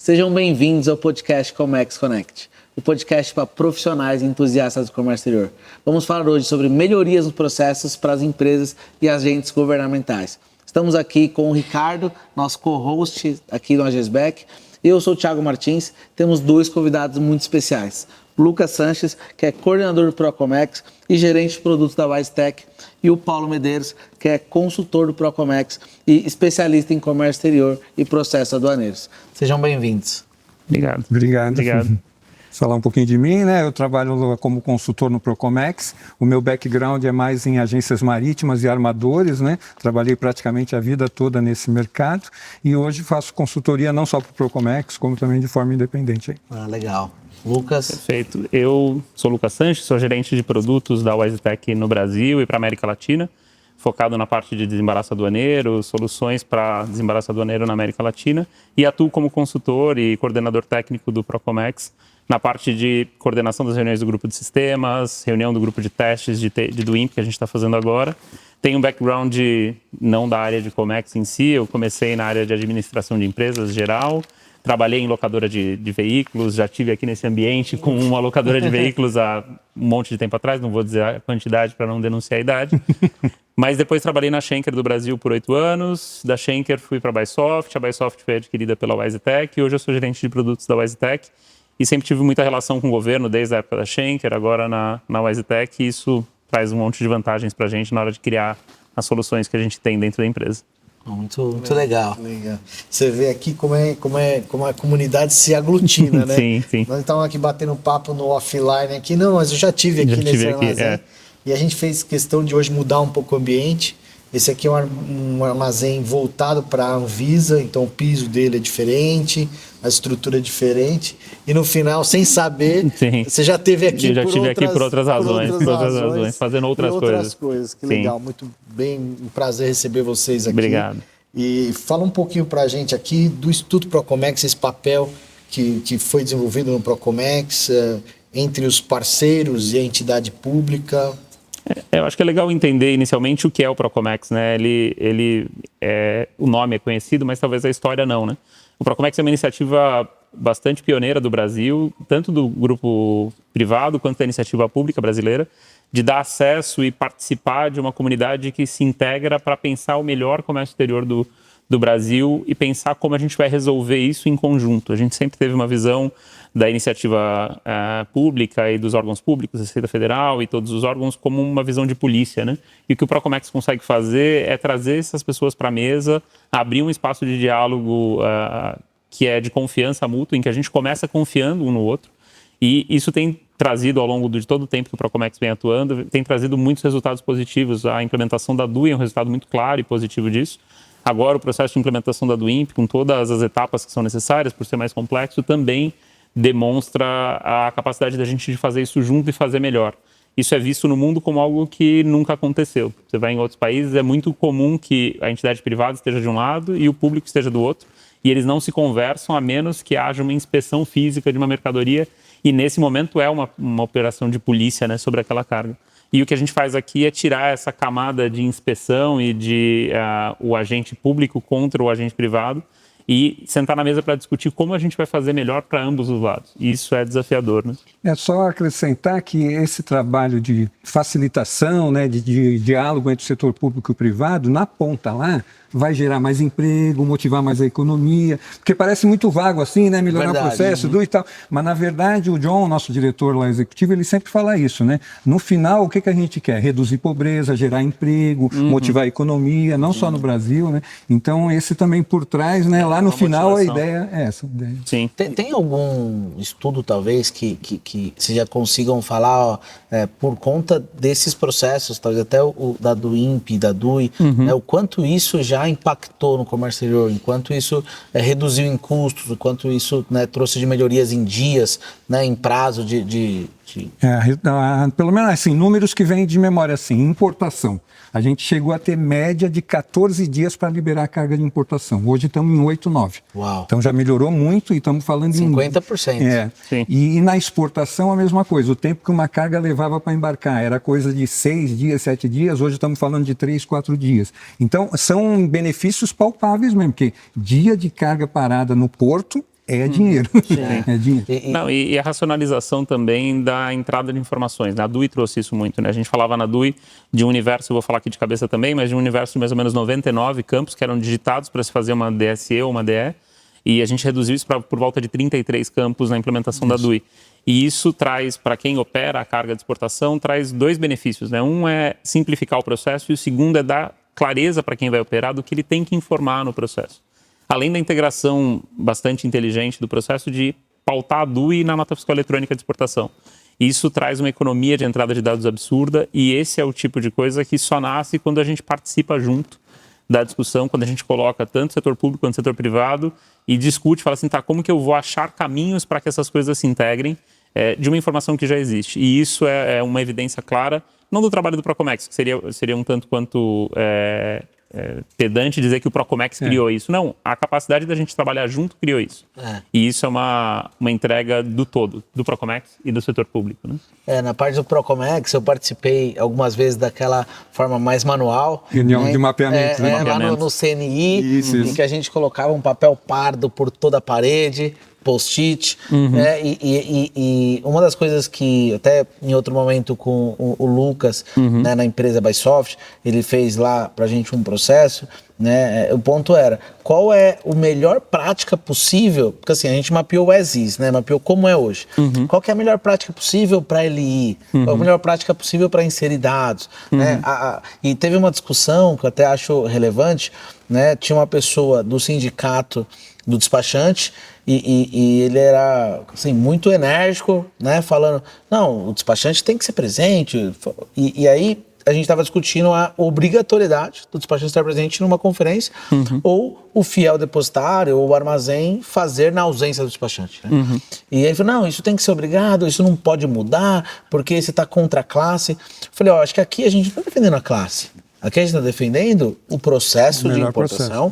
Sejam bem-vindos ao podcast Comex Connect, o podcast para profissionais e entusiastas do comércio exterior. Vamos falar hoje sobre melhorias nos processos para as empresas e agentes governamentais. Estamos aqui com o Ricardo, nosso co-host aqui do AGESBEC. Eu sou o Thiago Martins, temos dois convidados muito especiais. Lucas Sanches, que é coordenador do Procomex e gerente de produtos da WiseTech, e o Paulo Medeiros, que é consultor do Procomex e especialista em comércio exterior e processos aduaneiros. Sejam bem-vindos. Obrigado. Falar um pouquinho de mim, né? Eu trabalho como consultor no Procomex. O meu background é mais em agências marítimas e armadores, né? Trabalhei praticamente a vida toda nesse mercado e hoje faço consultoria não só para o Procomex, como também de forma independente. Legal. Lucas? Perfeito. Eu sou Lucas Sanches, sou gerente de produtos da WiseTech no Brasil e para a América Latina, focado na parte de desembaraço aduaneiro, soluções para desembaraço aduaneiro na América Latina, e atuo como consultor e coordenador técnico do Procomex na parte de coordenação das reuniões do grupo de sistemas, reunião do grupo de testes do INPE que a gente está fazendo agora. Tenho um background não da área de Comex em si, eu comecei na área de administração de empresas geral, trabalhei em locadora de veículos, já estive aqui nesse ambiente com uma locadora de veículos há um monte de tempo atrás, não vou dizer a quantidade para não denunciar a idade. Mas depois trabalhei na Schenker do Brasil por 8 anos, da Schenker fui para a Bysoft, a Bysoft foi adquirida pela WiseTech e hoje eu sou gerente de produtos da WiseTech e sempre tive muita relação com o governo desde a época da Schenker, agora na WiseTech, e isso traz um monte de vantagens para a gente na hora de criar as soluções que a gente tem dentro da empresa. Muito legal. Você vê aqui como a comunidade se aglutina, né? Sim. Nós estávamos aqui batendo papo no offline aqui, não, mas eu já tive aqui nesse armazém. E a gente fez questão de hoje mudar um pouco o ambiente. Esse aqui é um armazém voltado para a Anvisa, então o piso dele é diferente, a estrutura é diferente. E no final, sem saber, você já esteve aqui por outras razões, fazendo outras coisas. Que legal, muito bem, um prazer receber vocês aqui. Obrigado. E fala um pouquinho para a gente aqui do Instituto Procomex, esse papel que foi desenvolvido no Procomex, entre os parceiros e a entidade pública. Eu acho que é legal entender inicialmente o que é o Procomex, né? O nome é conhecido, mas talvez a história não, né? O Procomex é uma iniciativa bastante pioneira do Brasil, tanto do grupo privado quanto da iniciativa pública brasileira, de dar acesso e participar de uma comunidade que se integra para pensar o melhor comércio exterior do Brasil e pensar como a gente vai resolver isso em conjunto. A gente sempre teve uma visão da iniciativa pública e dos órgãos públicos, a Receita Federal e todos os órgãos, como uma visão de polícia, né? E o que o Procomex consegue fazer é trazer essas pessoas para a mesa, abrir um espaço de diálogo que é de confiança mútua, em que a gente começa confiando um no outro. E isso tem trazido, ao longo de todo o tempo que o Procomex vem atuando, tem trazido muitos resultados positivos. A implementação da DUI é um resultado muito claro e positivo disso. Agora, o processo de implementação da DUIMP, com todas as etapas que são necessárias, por ser mais complexo, também demonstra a capacidade da gente de fazer isso junto e fazer melhor. Isso é visto no mundo como algo que nunca aconteceu. Você vai em outros países, é muito comum que a entidade privada esteja de um lado e o público esteja do outro, e eles não se conversam a menos que haja uma inspeção física de uma mercadoria, e nesse momento é uma operação de polícia, né, sobre aquela carga. E o que a gente faz aqui é tirar essa camada de inspeção e de o agente público contra o agente privado e sentar na mesa para discutir como a gente vai fazer melhor para ambos os lados. E isso é desafiador, né? É só acrescentar que esse trabalho de facilitação, né, de diálogo entre o setor público e o privado, na ponta lá, vai gerar mais emprego, motivar mais a economia, porque parece muito vago assim, né, melhorar o processo, e tal, mas na verdade o John, nosso diretor lá executivo, ele sempre fala isso, né? No final, o que a gente quer? Reduzir pobreza, gerar emprego, motivar a economia, não só no Brasil, né? Então esse também por trás, né, lá no final motivação. A ideia é essa. Sim. Tem algum estudo talvez que vocês já consigam falar por conta desses processos, talvez até o da DUIMP, da DUI, o quanto isso já impactou no comércio exterior, enquanto isso reduziu em custos, o quanto isso, né, trouxe de melhorias em dias, né, em prazo pelo menos assim, números que vêm de memória, assim, importação. A gente chegou a ter média de 14 dias para liberar a carga de importação. Hoje estamos em 8, 9. Uau. Então já melhorou muito e estamos falando 50%. Sim. E na exportação a mesma coisa. O tempo que uma carga levava para embarcar era coisa de 6 dias, 7 dias. Hoje estamos falando de 3, 4 dias. Então são benefícios palpáveis mesmo, porque dia de carga parada no porto é dinheiro. É dinheiro. Não, e a racionalização também da entrada de informações. A DUI trouxe isso muito, né? A gente falava na DUI de um universo, eu vou falar aqui de cabeça também, mas de um universo de mais ou menos 99 campos que eram digitados para se fazer uma DSE ou uma DE, e a gente reduziu isso por volta de 33 campos na implementação da DUI. E isso traz, para quem opera a carga de exportação, traz 2 benefícios, né? Um é simplificar o processo e o segundo é dar clareza para quem vai operar do que ele tem que informar no processo. Além da integração bastante inteligente do processo de pautar a DUI na nota fiscal eletrônica de exportação. Isso traz uma economia de entrada de dados absurda e esse é o tipo de coisa que só nasce quando a gente participa junto da discussão, quando a gente coloca tanto o setor público quanto o setor privado e discute, fala assim, tá, como que eu vou achar caminhos para que essas coisas se integrem de uma informação que já existe. E isso é uma evidência clara, não do trabalho do Procomex, que seria um tanto quanto pedante dizer que o Procomex criou isso. Não, a capacidade da gente trabalhar junto criou isso. E isso é uma entrega do todo, do Procomex e do setor público. Né? Na parte do Procomex, eu participei algumas vezes daquela forma mais manual. Reunião de mapeamento. Lá no CNI, em que a gente colocava um papel pardo por toda a parede, post-it, né? E uma das coisas que até em outro momento com o Lucas, né, na empresa Bysoft, ele fez lá pra gente um processo, né? O ponto era, qual é a melhor prática possível, porque assim, a gente mapeou o as-is, né? Mapeou como é hoje. Qual que é a melhor prática possível para ele ir? Qual é a melhor prática possível para inserir dados? Né? E teve uma discussão que eu até acho relevante, né? Tinha uma pessoa do sindicato do despachante e ele era assim, muito enérgico, né? Falando, não, o despachante tem que ser presente. E aí a gente estava discutindo a obrigatoriedade do despachante estar presente numa conferência ou o fiel depositário ou o armazém fazer na ausência do despachante. Né? E aí ele falou, não, isso tem que ser obrigado, isso não pode mudar, porque você está contra a classe. Eu falei, acho que aqui a gente não está defendendo a classe. Aqui a gente está defendendo o processo de importação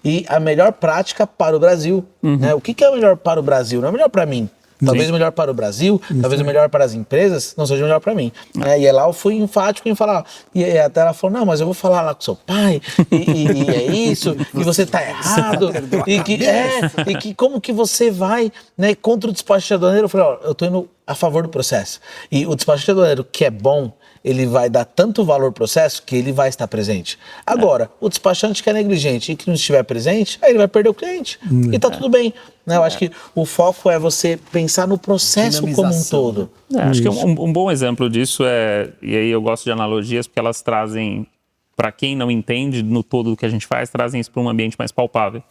e a melhor prática para o Brasil. Né? O que é o melhor para o Brasil? Não é melhor para mim. Talvez o melhor para o Brasil, talvez o melhor para as empresas, não seja o melhor para mim. E lá eu fui enfático em falar. E até ela falou, não, mas eu vou falar lá com seu pai, e é isso, e você está errado, e que como que você vai, né, contra o despachante aduaneiro? Eu falei, eu estou indo a favor do processo. E o despachante aduaneiro que é bom, ele vai dar tanto valor ao processo que ele vai estar presente. Agora, o despachante que é negligente e que não estiver presente, aí ele vai perder o cliente. E tá tudo bem. Né? Eu acho que o foco é você pensar no processo como um todo. Acho que um bom exemplo disso e aí eu gosto de analogias porque elas trazem, para quem não entende no todo do que a gente faz, trazem isso para um ambiente mais palpável.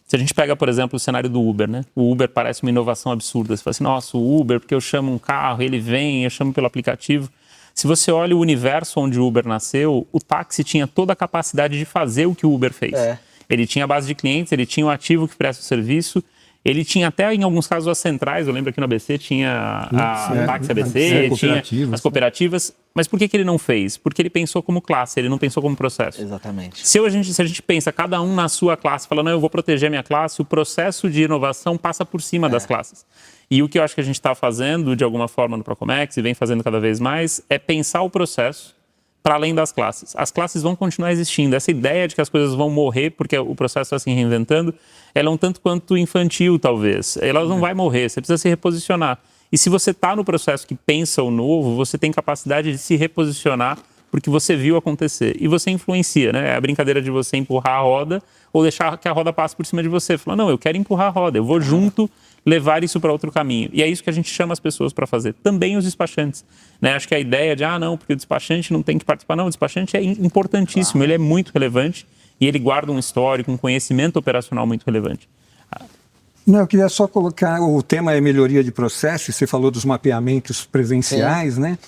Se a gente pega, por exemplo, o cenário do Uber, né? O Uber parece uma inovação absurda. Você fala assim, nossa, o Uber, porque eu chamo um carro, ele vem, eu chamo pelo aplicativo. Se você olha o universo onde o Uber nasceu, o táxi tinha toda a capacidade de fazer o que o Uber fez. Ele tinha a base de clientes, ele tinha o ativo que presta o serviço, ele tinha até, em alguns casos, as centrais. Eu lembro aqui no ABC tinha a Táxi ABC, tinha as cooperativas. Mas por que ele não fez? Porque ele pensou como classe, ele não pensou como processo. Exatamente. Se a gente pensa, cada um na sua classe, fala, não, eu vou proteger a minha classe, o processo de inovação passa por cima das classes. E o que eu acho que a gente está fazendo, de alguma forma, no Procomex, e vem fazendo cada vez mais, é pensar o processo para além das classes. As classes vão continuar existindo. Essa ideia de que as coisas vão morrer porque o processo está se reinventando, ela é um tanto quanto infantil, talvez. Ela não vai morrer, você precisa se reposicionar. E se você está no processo que pensa o novo, você tem capacidade de se reposicionar porque você viu acontecer. E você influencia, né? É a brincadeira de você empurrar a roda ou deixar que a roda passe por cima de você. Falar, não, eu quero empurrar a roda, eu vou junto levar isso para outro caminho. E é isso que a gente chama as pessoas para fazer. Também os despachantes. Né? Acho que a ideia de, não, porque o despachante não tem que participar. Não, o despachante é importantíssimo, ele é muito relevante e ele guarda um histórico, um conhecimento operacional muito relevante. Não, eu queria só colocar, o tema é melhoria de processo, você falou dos mapeamentos presenciais, né?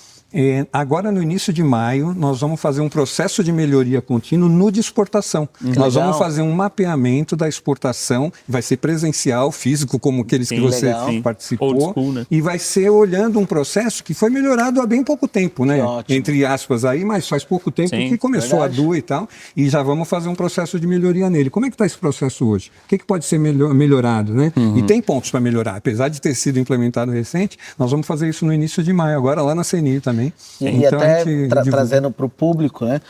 Agora, no início de maio, nós vamos fazer um processo de melhoria contínua no de exportação. Nós vamos fazer um mapeamento da exportação, vai ser presencial, físico, como aqueles que você participou, Old school, né? E vai ser olhando um processo que foi melhorado há bem pouco tempo, né? Entre aspas aí, mas faz pouco tempo que começou a DUI e tal, e já vamos fazer um processo de melhoria nele. Como é que está esse processo hoje? O que pode ser melhorado, né? E tem pontos para melhorar. Apesar de ter sido implementado recente, nós vamos fazer isso no início de maio, agora lá na CNI também. E então, até trazendo para o público, né?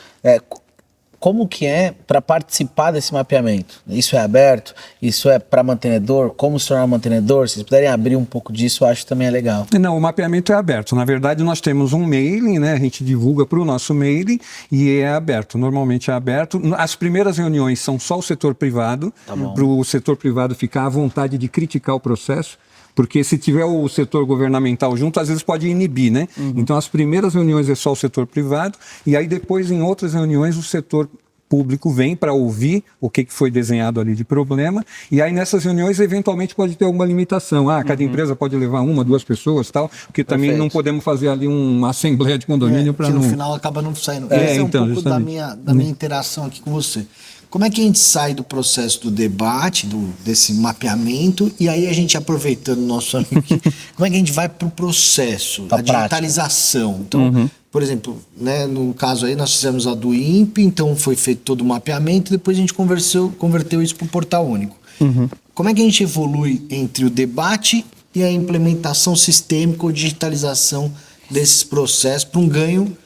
como que é para participar desse mapeamento? Isso é aberto? Isso é para mantenedor? Como se tornar mantenedor? Se vocês puderem abrir um pouco disso, eu acho que também é legal. Não, o mapeamento é aberto. Na verdade, nós temos um mailing, né? A gente divulga para o nosso mailing e é aberto. Normalmente é aberto. As primeiras reuniões são só o setor privado, para o setor privado ficar à vontade de criticar o processo. Porque se tiver o setor governamental junto, às vezes pode inibir, né? Então, as primeiras reuniões é só o setor privado, e aí depois, em outras reuniões, o setor público vem para ouvir o que foi desenhado ali de problema, e aí nessas reuniões, eventualmente, pode ter alguma limitação. Cada empresa pode levar 1, 2 pessoas, tal, porque também não podemos fazer ali uma assembleia de condomínio para não... no final acaba não saindo. Esse é um pouco da minha interação aqui com você. Como é que a gente sai do processo do debate, desse mapeamento, e aí a gente, aproveitando o nosso amigo aqui, como é que a gente vai para o processo, da digitalização? Então, por exemplo, né, no caso aí, nós fizemos a do INPE, então foi feito todo o mapeamento, depois a gente converteu isso para o portal único. Como é que a gente evolui entre o debate e a implementação sistêmica ou digitalização desses processos para um ganho?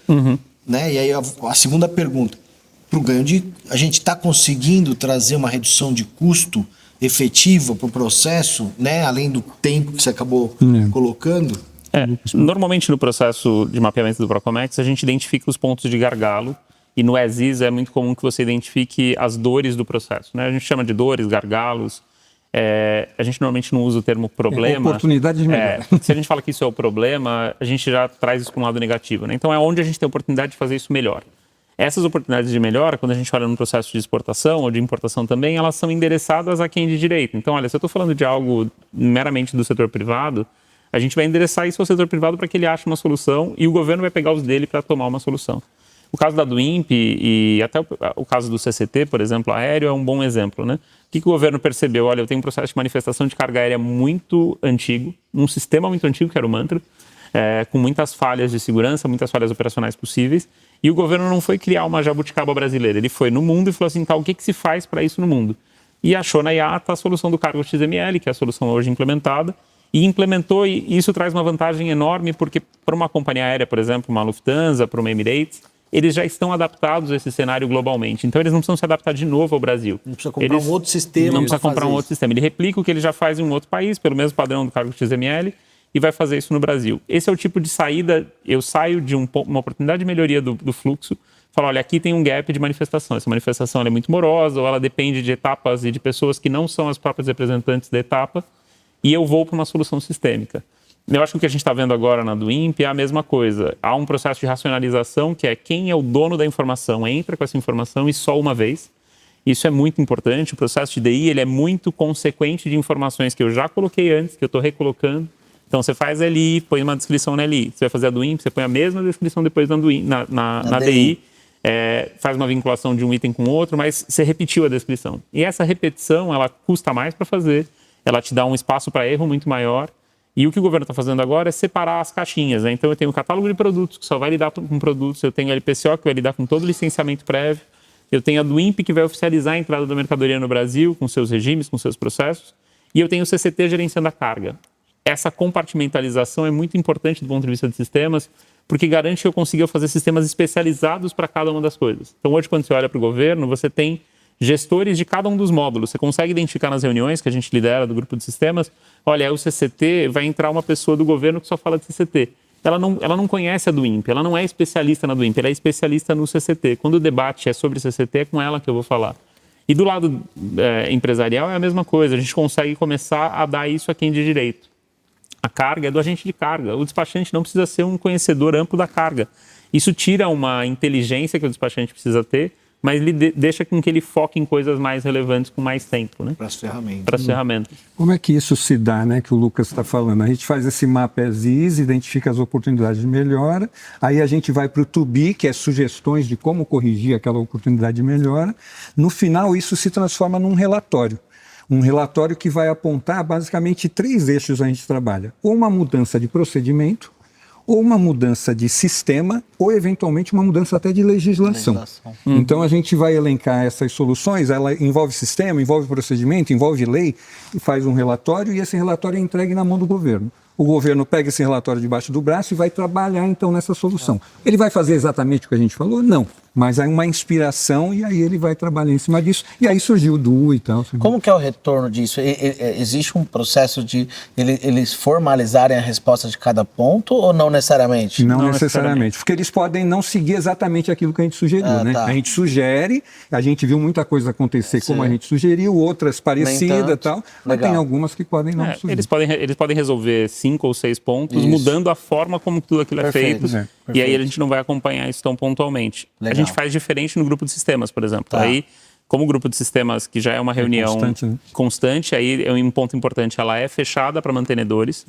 Né? E aí a segunda pergunta, para o ganho a gente está conseguindo trazer uma redução de custo efetiva para o processo, né? Além do tempo que você acabou colocando? Normalmente no processo de mapeamento do Procomex, a gente identifica os pontos de gargalo, e no as-is é muito comum que você identifique as dores do processo, né? A gente chama de dores, gargalos. A gente normalmente não usa o termo problema. Oportunidade de melhora. Se a gente fala que isso é o problema, a gente já traz isso para um lado negativo, né? Então é onde a gente tem a oportunidade de fazer isso melhor. Essas oportunidades de melhora, quando a gente olha no processo de exportação ou de importação também, elas são endereçadas a quem de direito. Então, olha, se eu estou falando de algo meramente do setor privado, a gente vai endereçar isso ao setor privado para que ele ache uma solução e o governo vai pegar os dele para tomar uma solução. O caso da do INPE e até o caso do CCT, por exemplo, aéreo, é um bom exemplo, né? O que o governo percebeu? Olha, eu tenho um processo de manifestação de carga aérea muito antigo, um sistema muito antigo, que era o Mantra, com muitas falhas de segurança, muitas falhas operacionais possíveis. E o governo não foi criar uma jabuticaba brasileira, ele foi no mundo e falou assim, o que se faz para isso no mundo? E achou na IATA a solução do cargo XML, que é a solução hoje implementada, e implementou, e isso traz uma vantagem enorme, porque para uma companhia aérea, por exemplo, uma Lufthansa, para uma Emirates, eles já estão adaptados a esse cenário globalmente, então eles não precisam se adaptar de novo ao Brasil. Não precisa comprar um outro sistema. Não precisa comprar um outro sistema, ele replica o que ele já faz em um outro país, pelo mesmo padrão do cargo XML, e vai fazer isso no Brasil. Esse é o tipo de saída, eu saio de uma oportunidade de melhoria do fluxo, falo, olha, aqui tem um gap de manifestação, essa manifestação ela é muito morosa, ou ela depende de etapas e de pessoas que não são as próprias representantes da etapa, e eu vou para uma solução sistêmica. Eu acho que o que a gente está vendo agora na do INPE é a mesma coisa. Há um processo de racionalização, que é quem é o dono da informação, entra com essa informação e só uma vez. Isso é muito importante, o processo de DI ele é muito consequente de informações que eu já coloquei antes, que eu estou recolocando. Então, você faz LI, põe uma descrição na LI. Você vai fazer a do INPE, você põe a mesma descrição depois na DI. Faz uma vinculação de um item com outro, mas você repetiu a descrição. E essa repetição, ela custa mais para fazer, ela te dá um espaço para erro muito maior. E o que o governo está fazendo agora é separar as caixinhas, né? Então, eu tenho um catálogo de produtos, que só vai lidar com produtos. Eu tenho a LPCO, que vai lidar com todo o licenciamento prévio. Eu tenho a do INPE, que vai oficializar a entrada da mercadoria no Brasil, com seus regimes, com seus processos. E eu tenho o CCT gerenciando a carga. Essa compartimentalização é muito importante do ponto de vista de sistemas, porque garante que eu consiga fazer sistemas especializados para cada uma das coisas. Então, hoje, quando você olha para o governo, você tem gestores de cada um dos módulos. Você consegue identificar nas reuniões que a gente lidera do grupo de sistemas, olha, o CCT vai entrar uma pessoa do governo que só fala de CCT. Ela não conhece a do INPE, ela não é especialista na do INPE, ela é especialista no CCT. Quando o debate é sobre CCT, é com ela que eu vou falar. E do lado empresarial é a mesma coisa, a gente consegue começar a dar isso a quem de direito. A carga é do agente de carga. O despachante não precisa ser um conhecedor amplo da carga. Isso tira uma inteligência que o despachante precisa ter, mas ele deixa com que ele foque em coisas mais relevantes com mais tempo, né? Para as ferramentas. Para as ferramentas. Como é que isso se dá, né, que o Lucas está falando? A gente faz esse mapa as-is, identifica as oportunidades de melhora, aí a gente vai para o to be, que é sugestões de como corrigir aquela oportunidade de melhora. No final, isso se transforma num relatório. Um relatório que vai apontar basicamente 3 eixos a gente trabalha. Ou uma mudança de procedimento, ou uma mudança de sistema, ou eventualmente uma mudança até de legislação. Então a gente vai elencar essas soluções, ela envolve sistema, envolve procedimento, envolve lei, e faz um relatório e esse relatório é entregue na mão do governo. O governo pega esse relatório debaixo do braço e vai trabalhar então nessa solução. Ele vai fazer exatamente o que a gente falou? Não. Mas aí uma inspiração e aí ele vai trabalhar em cima disso. E aí surgiu o DU e tal. Como que é o retorno disso? Existe um processo de eles formalizarem a resposta de cada ponto ou não necessariamente? Não necessariamente, porque eles podem não seguir exatamente aquilo que a gente sugeriu, né? A gente sugere, a gente viu muita coisa acontecer como a gente sugeriu, outras parecidas e tal, mas tem algumas que podem não sugerir. Eles podem resolver 5 ou 6 pontos, mudando a forma como tudo aquilo é feito, e aí a gente não vai acompanhar isso tão pontualmente. A gente faz diferente no grupo de sistemas, por exemplo. Aí, como o grupo de sistemas, que já é uma reunião constante, aí é um ponto importante, ela é fechada para mantenedores.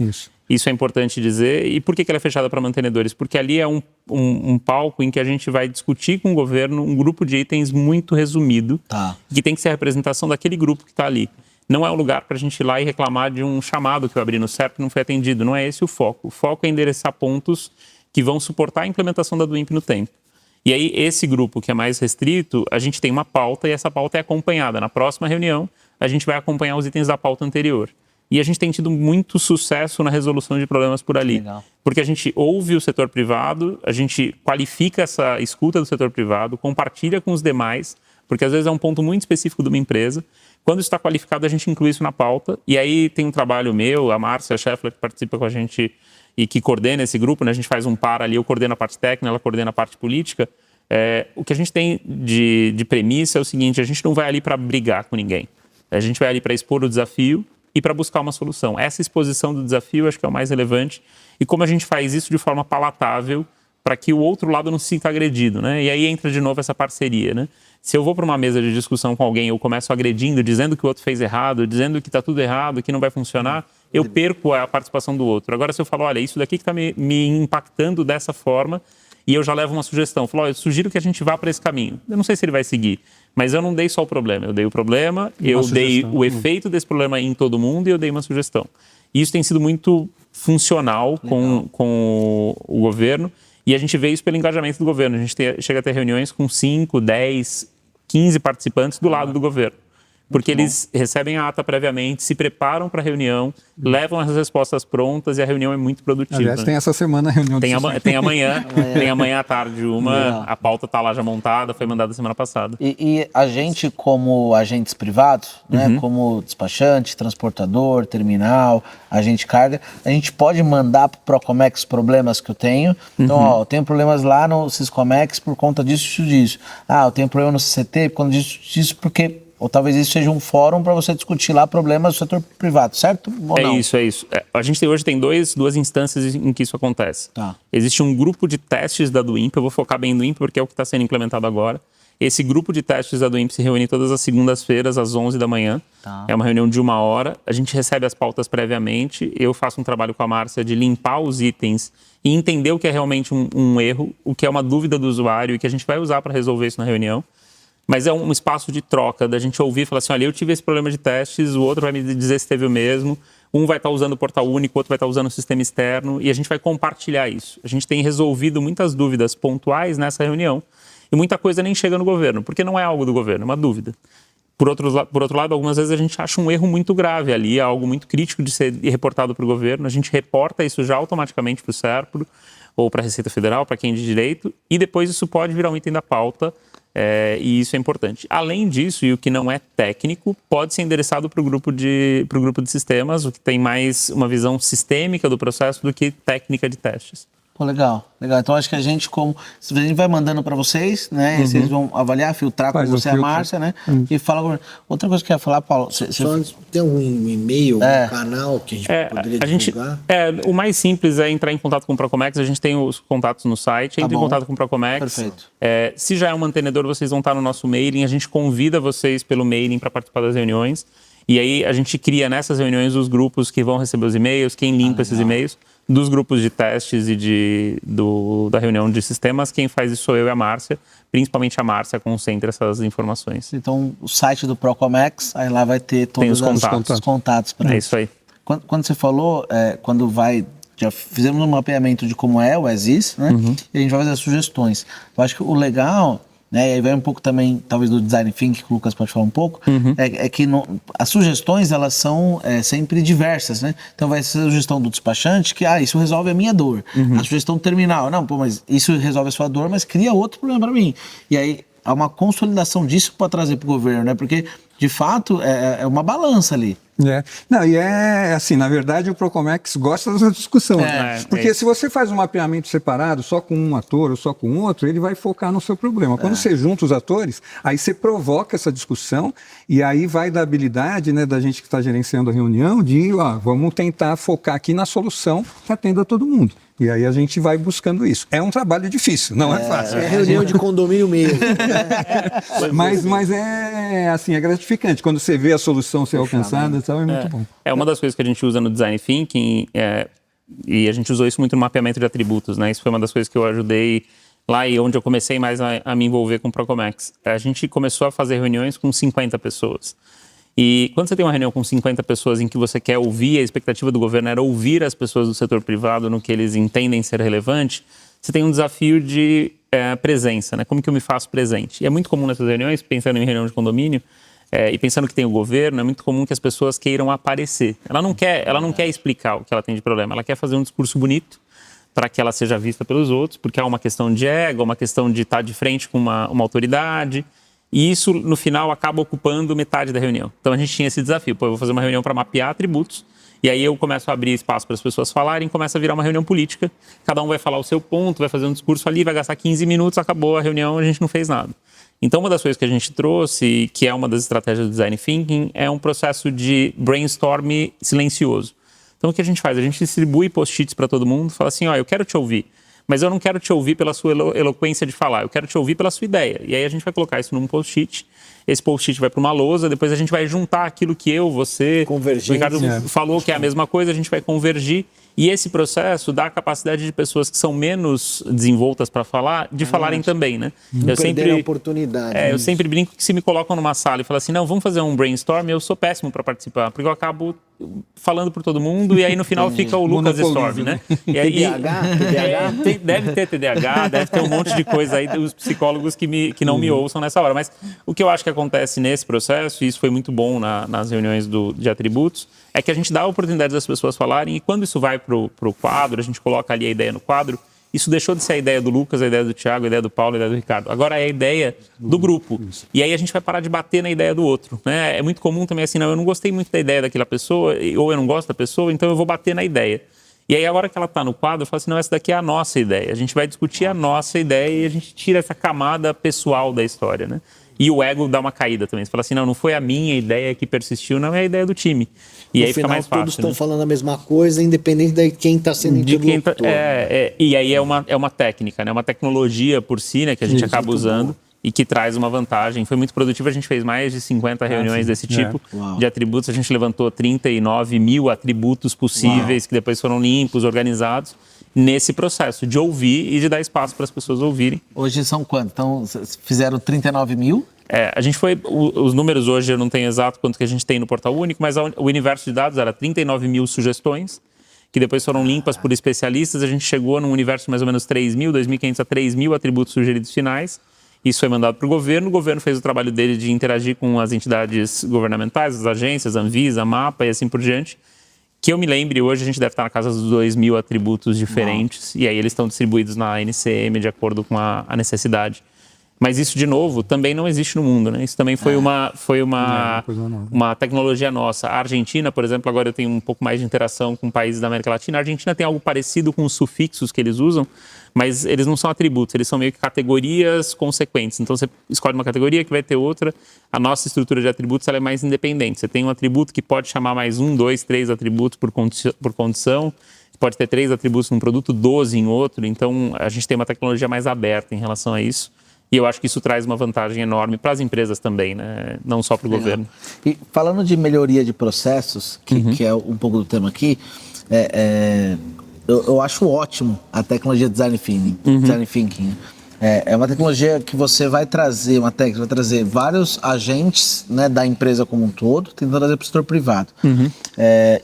Isso é importante dizer. E por que ela é fechada para mantenedores? Porque ali é um palco em que a gente vai discutir com o governo um grupo de itens muito resumido, que tem que ser a representação daquele grupo que está ali. Não é um lugar para a gente ir lá e reclamar de um chamado que eu abri no CERP e não foi atendido. Não é esse o foco. O foco é endereçar pontos que vão suportar a implementação da DWIMP no tempo. E aí, esse grupo que é mais restrito, a gente tem uma pauta e essa pauta é acompanhada. Na próxima reunião, a gente vai acompanhar os itens da pauta anterior. E a gente tem tido muito sucesso na resolução de problemas por ali. Porque a gente ouve o setor privado, a gente qualifica essa escuta do setor privado, compartilha com os demais, porque às vezes é um ponto muito específico de uma empresa. Quando isso está qualificado, a gente inclui isso na pauta. E aí tem um trabalho meu, a Márcia Scheffler, que participa com a gente e que coordena esse grupo, né? A gente faz um par ali, eu coordeno a parte técnica, ela coordena a parte política. O que a gente tem de premissa é o seguinte: a gente não vai ali para brigar com ninguém. A gente vai ali para expor o desafio e para buscar uma solução. Essa exposição do desafio acho que é o mais relevante. E como a gente faz isso de forma palatável para que o outro lado não se sinta agredido, né? E aí entra de novo essa parceria, né? Se eu vou para uma mesa de discussão com alguém, eu começo agredindo, dizendo que o outro fez errado, dizendo que está tudo errado, que não vai funcionar, eu perco a participação do outro. Agora, se eu falo, olha, isso daqui que está me impactando dessa forma, e eu já levo uma sugestão, falo, olha, eu sugiro que a gente vá para esse caminho. Eu não sei se ele vai seguir, mas eu não dei só o problema. Eu dei o problema, eu dei o efeito desse problema em todo mundo e eu dei uma sugestão. E isso tem sido muito funcional com o governo. E a gente vê isso pelo engajamento do governo. A gente chega a ter reuniões com 5, 10, 15 participantes do lado do governo. Porque eles recebem a ata previamente, se preparam para a reunião, levam as respostas prontas e a reunião é muito produtiva. Aliás, tem essa semana a reunião. Tem amanhã à tarde a pauta está lá já montada, foi mandada semana passada. E a gente, como agentes privados, né, como despachante, transportador, terminal, agente de carga, a gente pode mandar para o Procomex problemas que eu tenho. Então, eu tenho problemas lá no Siscomex por conta disso. Eu tenho problema no CCT por conta disso, porque... Ou talvez isso seja um fórum para você discutir lá problemas do setor privado, certo? Ou não? É isso. A gente hoje tem duas instâncias em que isso acontece. Existe um grupo de testes da DWIMP, eu vou focar bem no DWIMP porque é o que está sendo implementado agora. Esse grupo de testes da DWIMP se reúne todas as segundas-feiras, às 11 da manhã. É uma reunião de 1 hora. A gente recebe as pautas previamente. Eu faço um trabalho com a Márcia de limpar os itens e entender o que é realmente um erro, o que é uma dúvida do usuário e que a gente vai usar para resolver isso na reunião. Mas é um espaço de troca, da gente ouvir e falar assim, olha, eu tive esse problema de testes, o outro vai me dizer se teve o mesmo, um vai estar usando o portal único, o outro vai estar usando o sistema externo, e a gente vai compartilhar isso. A gente tem resolvido muitas dúvidas pontuais nessa reunião, e muita coisa nem chega no governo, porque não é algo do governo, é uma dúvida. Por outro lado, algumas vezes a gente acha um erro muito grave ali, algo muito crítico de ser reportado para o governo, a gente reporta isso já automaticamente para o SERPRO, ou para a Receita Federal, para quem é de direito, e depois isso pode virar um item da pauta, e isso é importante. Além disso, e o que não é técnico, pode ser endereçado para o grupo de sistemas, o que tem mais uma visão sistêmica do processo do que técnica de testes. Pô, legal. Então acho que a gente vai mandando para vocês, né? E vocês vão avaliar, filtrar com você, a Márcia, né? E fala. Outra coisa que eu ia falar, Paulo. Tem um e-mail, um canal que a gente poderia divulgar? O mais simples é entrar em contato com o Procomex. A gente tem os contatos no site. Entre em contato com o Procomex. Perfeito. Se já é um mantenedor, vocês vão estar no nosso mailing. A gente convida vocês pelo mailing para participar das reuniões. E aí a gente cria nessas reuniões os grupos que vão receber os e-mails, quem limpa esses e-mails. Dos grupos de testes e da reunião de sistemas, quem faz isso sou eu e a Márcia, principalmente a Márcia concentra essas informações. Então, o site do Procomex, aí lá vai ter todos os contatos para isso aí. Quando você falou, já fizemos um mapeamento de como é o ESIS, né? E a gente vai fazer as sugestões. Eu acho que o legal né? E aí vai um pouco também, talvez, do design thinking, que o Lucas pode falar um pouco, é que as sugestões, elas são sempre diversas, né? Então vai ser a sugestão do despachante que, isso resolve a minha dor. A sugestão do terminal, não, mas isso resolve a sua dor, mas cria outro problema para mim. E aí há uma consolidação disso para trazer para o governo, né? Porque, de fato, é uma balança ali. Não, e assim, na verdade o Procomex gosta dessa discussão, né? Porque se você faz um mapeamento separado, só com um ator ou só com outro, ele vai focar no seu problema. Quando você junta os atores, aí você provoca essa discussão e aí vai da habilidade, né, da gente que está gerenciando a reunião de, vamos tentar focar aqui na solução que atenda a todo mundo. E aí a gente vai buscando isso. É um trabalho difícil, não é fácil. É reunião de condomínio mesmo. Mas é gratificante. Quando você vê a solução ser alcançada, é muito bom. Uma das coisas que a gente usa no Design Thinking, e a gente usou isso muito no mapeamento de atributos, né? Isso foi uma das coisas que eu ajudei lá e onde eu comecei mais a me envolver com o Procomex. A gente começou a fazer reuniões com 50 pessoas. E quando você tem uma reunião com 50 pessoas em que você quer ouvir, a expectativa do governo era ouvir as pessoas do setor privado no que eles entendem ser relevante, você tem um desafio de presença, né? Como que eu me faço presente? E é muito comum nessas reuniões, pensando em reunião de condomínio, e pensando que tem o governo, é muito comum que as pessoas queiram aparecer. Ela não quer explicar o que ela tem de problema, ela quer fazer um discurso bonito para que ela seja vista pelos outros, porque é uma questão de ego, uma questão de estar de frente com uma autoridade. E isso, no final, acaba ocupando metade da reunião. Então, a gente tinha esse desafio. Eu vou fazer uma reunião para mapear atributos. E aí eu começo a abrir espaço para as pessoas falarem, começa a virar uma reunião política. Cada um vai falar o seu ponto, vai fazer um discurso ali, vai gastar 15 minutos, acabou a reunião, a gente não fez nada. Então, uma das coisas que a gente trouxe, que é uma das estratégias do Design Thinking, é um processo de brainstorm silencioso. Então, o que a gente faz? A gente distribui post-its para todo mundo, fala assim, eu quero te ouvir. Mas eu não quero te ouvir pela sua eloquência de falar, eu quero te ouvir pela sua ideia. E aí a gente vai colocar isso num post-it, esse post-it vai para uma lousa, depois a gente vai juntar aquilo que você, o Ricardo falou que é a mesma coisa, a gente vai convergir. E esse processo dá a capacidade de pessoas que são menos desenvoltas para falar, de falarem também, né? Não perder a oportunidade. Eu sempre brinco que se me colocam numa sala e falam assim, não, vamos fazer um brainstorm, eu sou péssimo para participar, porque eu acabo falando por todo mundo e aí no final fica o Lucas Storm, né? E aí, TDAH? Deve ter TDAH, deve ter um monte de coisa aí dos psicólogos que não me ouçam nessa hora. Mas o que eu acho que acontece nesse processo, e isso foi muito bom nas reuniões de atributos, é que a gente dá a oportunidade das pessoas falarem e quando isso vai para o quadro, a gente coloca ali a ideia no quadro, isso deixou de ser a ideia do Lucas, a ideia do Thiago, a ideia do Paulo, a ideia do Ricardo. Agora é a ideia do grupo. E aí a gente vai parar de bater na ideia do outro, né? É muito comum também assim, não, eu não gostei muito da ideia daquela pessoa, ou eu não gosto da pessoa, então eu vou bater na ideia. E aí agora que ela está no quadro, eu falo assim, não, essa daqui é a nossa ideia. A gente vai discutir a nossa ideia e a gente tira essa camada pessoal da história, né? E o ego dá uma caída também. Você fala assim, não foi a minha ideia que persistiu, não é a ideia do time. E aí fica mais fácil. Todos estão falando a mesma coisa, independente de quem está sendo interlocutor. E aí é uma técnica, né? Uma tecnologia por si, né? Que a gente acaba usando e que traz uma vantagem. Foi muito produtivo, a gente fez mais de 50 reuniões desse tipo de atributos. A gente levantou 39 mil atributos possíveis que depois foram limpos, organizados. Nesse processo de ouvir e de dar espaço para as pessoas ouvirem. Hoje são quantos? Então, fizeram 39 mil? A gente foi... Os números hoje eu não tenho exato quanto que a gente tem no Portal Único, mas o universo de dados era 39 mil sugestões, que depois foram limpas por especialistas. A gente chegou num universo de mais ou menos 3 mil, 2.500 a 3 mil atributos sugeridos finais. Isso foi mandado para o governo fez o trabalho dele de interagir com as entidades governamentais, as agências, Anvisa, MAPA e assim por diante. Que eu me lembre, hoje a gente deve estar na casa dos 2.000 atributos diferentes, e aí eles estão distribuídos na NCM de acordo com a necessidade. Mas isso, de novo, também não existe no mundo, né? Isso também foi uma tecnologia nossa. A Argentina, por exemplo, agora eu tenho um pouco mais de interação com países da América Latina. A Argentina tem algo parecido com os sufixos que eles usam, mas eles não são atributos, eles são meio que categorias consequentes. Então, você escolhe uma categoria que vai ter outra. A nossa estrutura de atributos ela é mais independente. Você tem um atributo que pode chamar mais 1, 2, 3 atributos por condição. Pode ter 3 atributos num produto, 12 em outro. Então, a gente tem uma tecnologia mais aberta em relação a isso. E eu acho que isso traz uma vantagem enorme para as empresas também, né? Não só para o governo. E falando de melhoria de processos, que é um pouco do tema aqui, eu acho ótimo a tecnologia Design Thinking. É uma tecnologia que você vai trazer, vários agentes, né, da empresa como um todo, tentando trazer para o setor privado.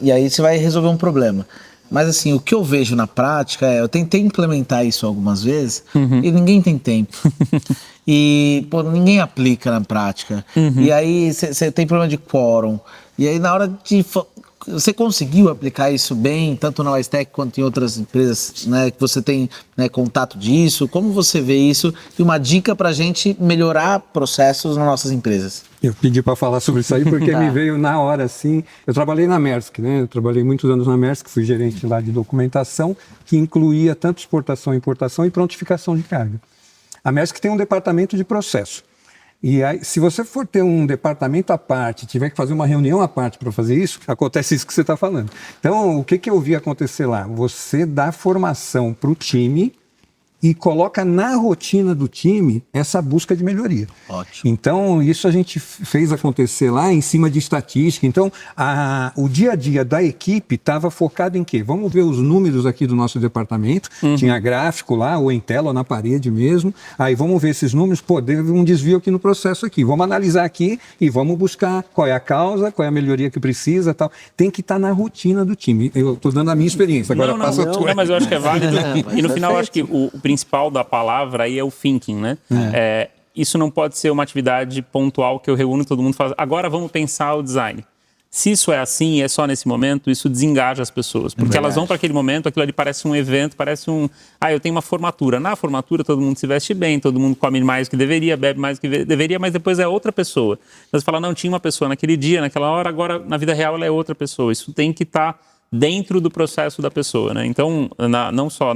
E aí você vai resolver um problema. Mas assim, o que eu vejo na prática eu tentei implementar isso algumas vezes e ninguém tem tempo. E ninguém aplica na prática. E aí você tem problema de quórum. E aí na hora de... Você conseguiu aplicar isso bem, tanto na Wise quanto em outras empresas, né, que você tem, né, contato disso? Como você vê isso? E uma dica para a gente melhorar processos nas nossas empresas. Eu pedi para falar sobre isso aí porque me veio na hora, assim. Eu trabalhei na Maersk, né? Eu trabalhei muitos anos na Maersk, fui gerente lá de documentação, que incluía tanto exportação, importação e prontificação de carga. A Maersk tem um departamento de processo. E aí, se você for ter um departamento à parte, tiver que fazer uma reunião à parte para fazer isso, acontece isso que você está falando. Então, o que eu vi acontecer lá? Você dá formação para o time e coloca na rotina do time essa busca de melhoria. Ótimo. Então, isso a gente fez acontecer lá em cima de estatística. Então, o dia a dia da equipe estava focado em quê? Vamos ver os números aqui do nosso departamento. Tinha gráfico lá, ou em tela, ou na parede mesmo. Aí vamos ver esses números. Pô, teve um desvio aqui no processo aqui. Vamos analisar aqui e vamos buscar qual é a causa, qual é a melhoria que precisa, tal. Tem que estar na rotina do time. Eu estou dando a minha experiência. Agora passa a tua. Não, mas eu acho que é válido. E no final, eu acho que o principal da palavra aí é o thinking, né? Isso não pode ser uma atividade pontual que eu reúno todo mundo e falo, agora vamos pensar o design. Se isso é assim, é só nesse momento, isso desengaja as pessoas. Porque elas vão para aquele momento, aquilo ali parece um evento, parece eu tenho uma formatura. Na formatura todo mundo se veste bem, todo mundo come mais do que deveria, bebe mais do que deveria, mas depois é outra pessoa. Então você fala, não, tinha uma pessoa naquele dia, naquela hora, agora na vida real ela é outra pessoa. Isso tem que estar dentro do processo da pessoa, né? Então, não só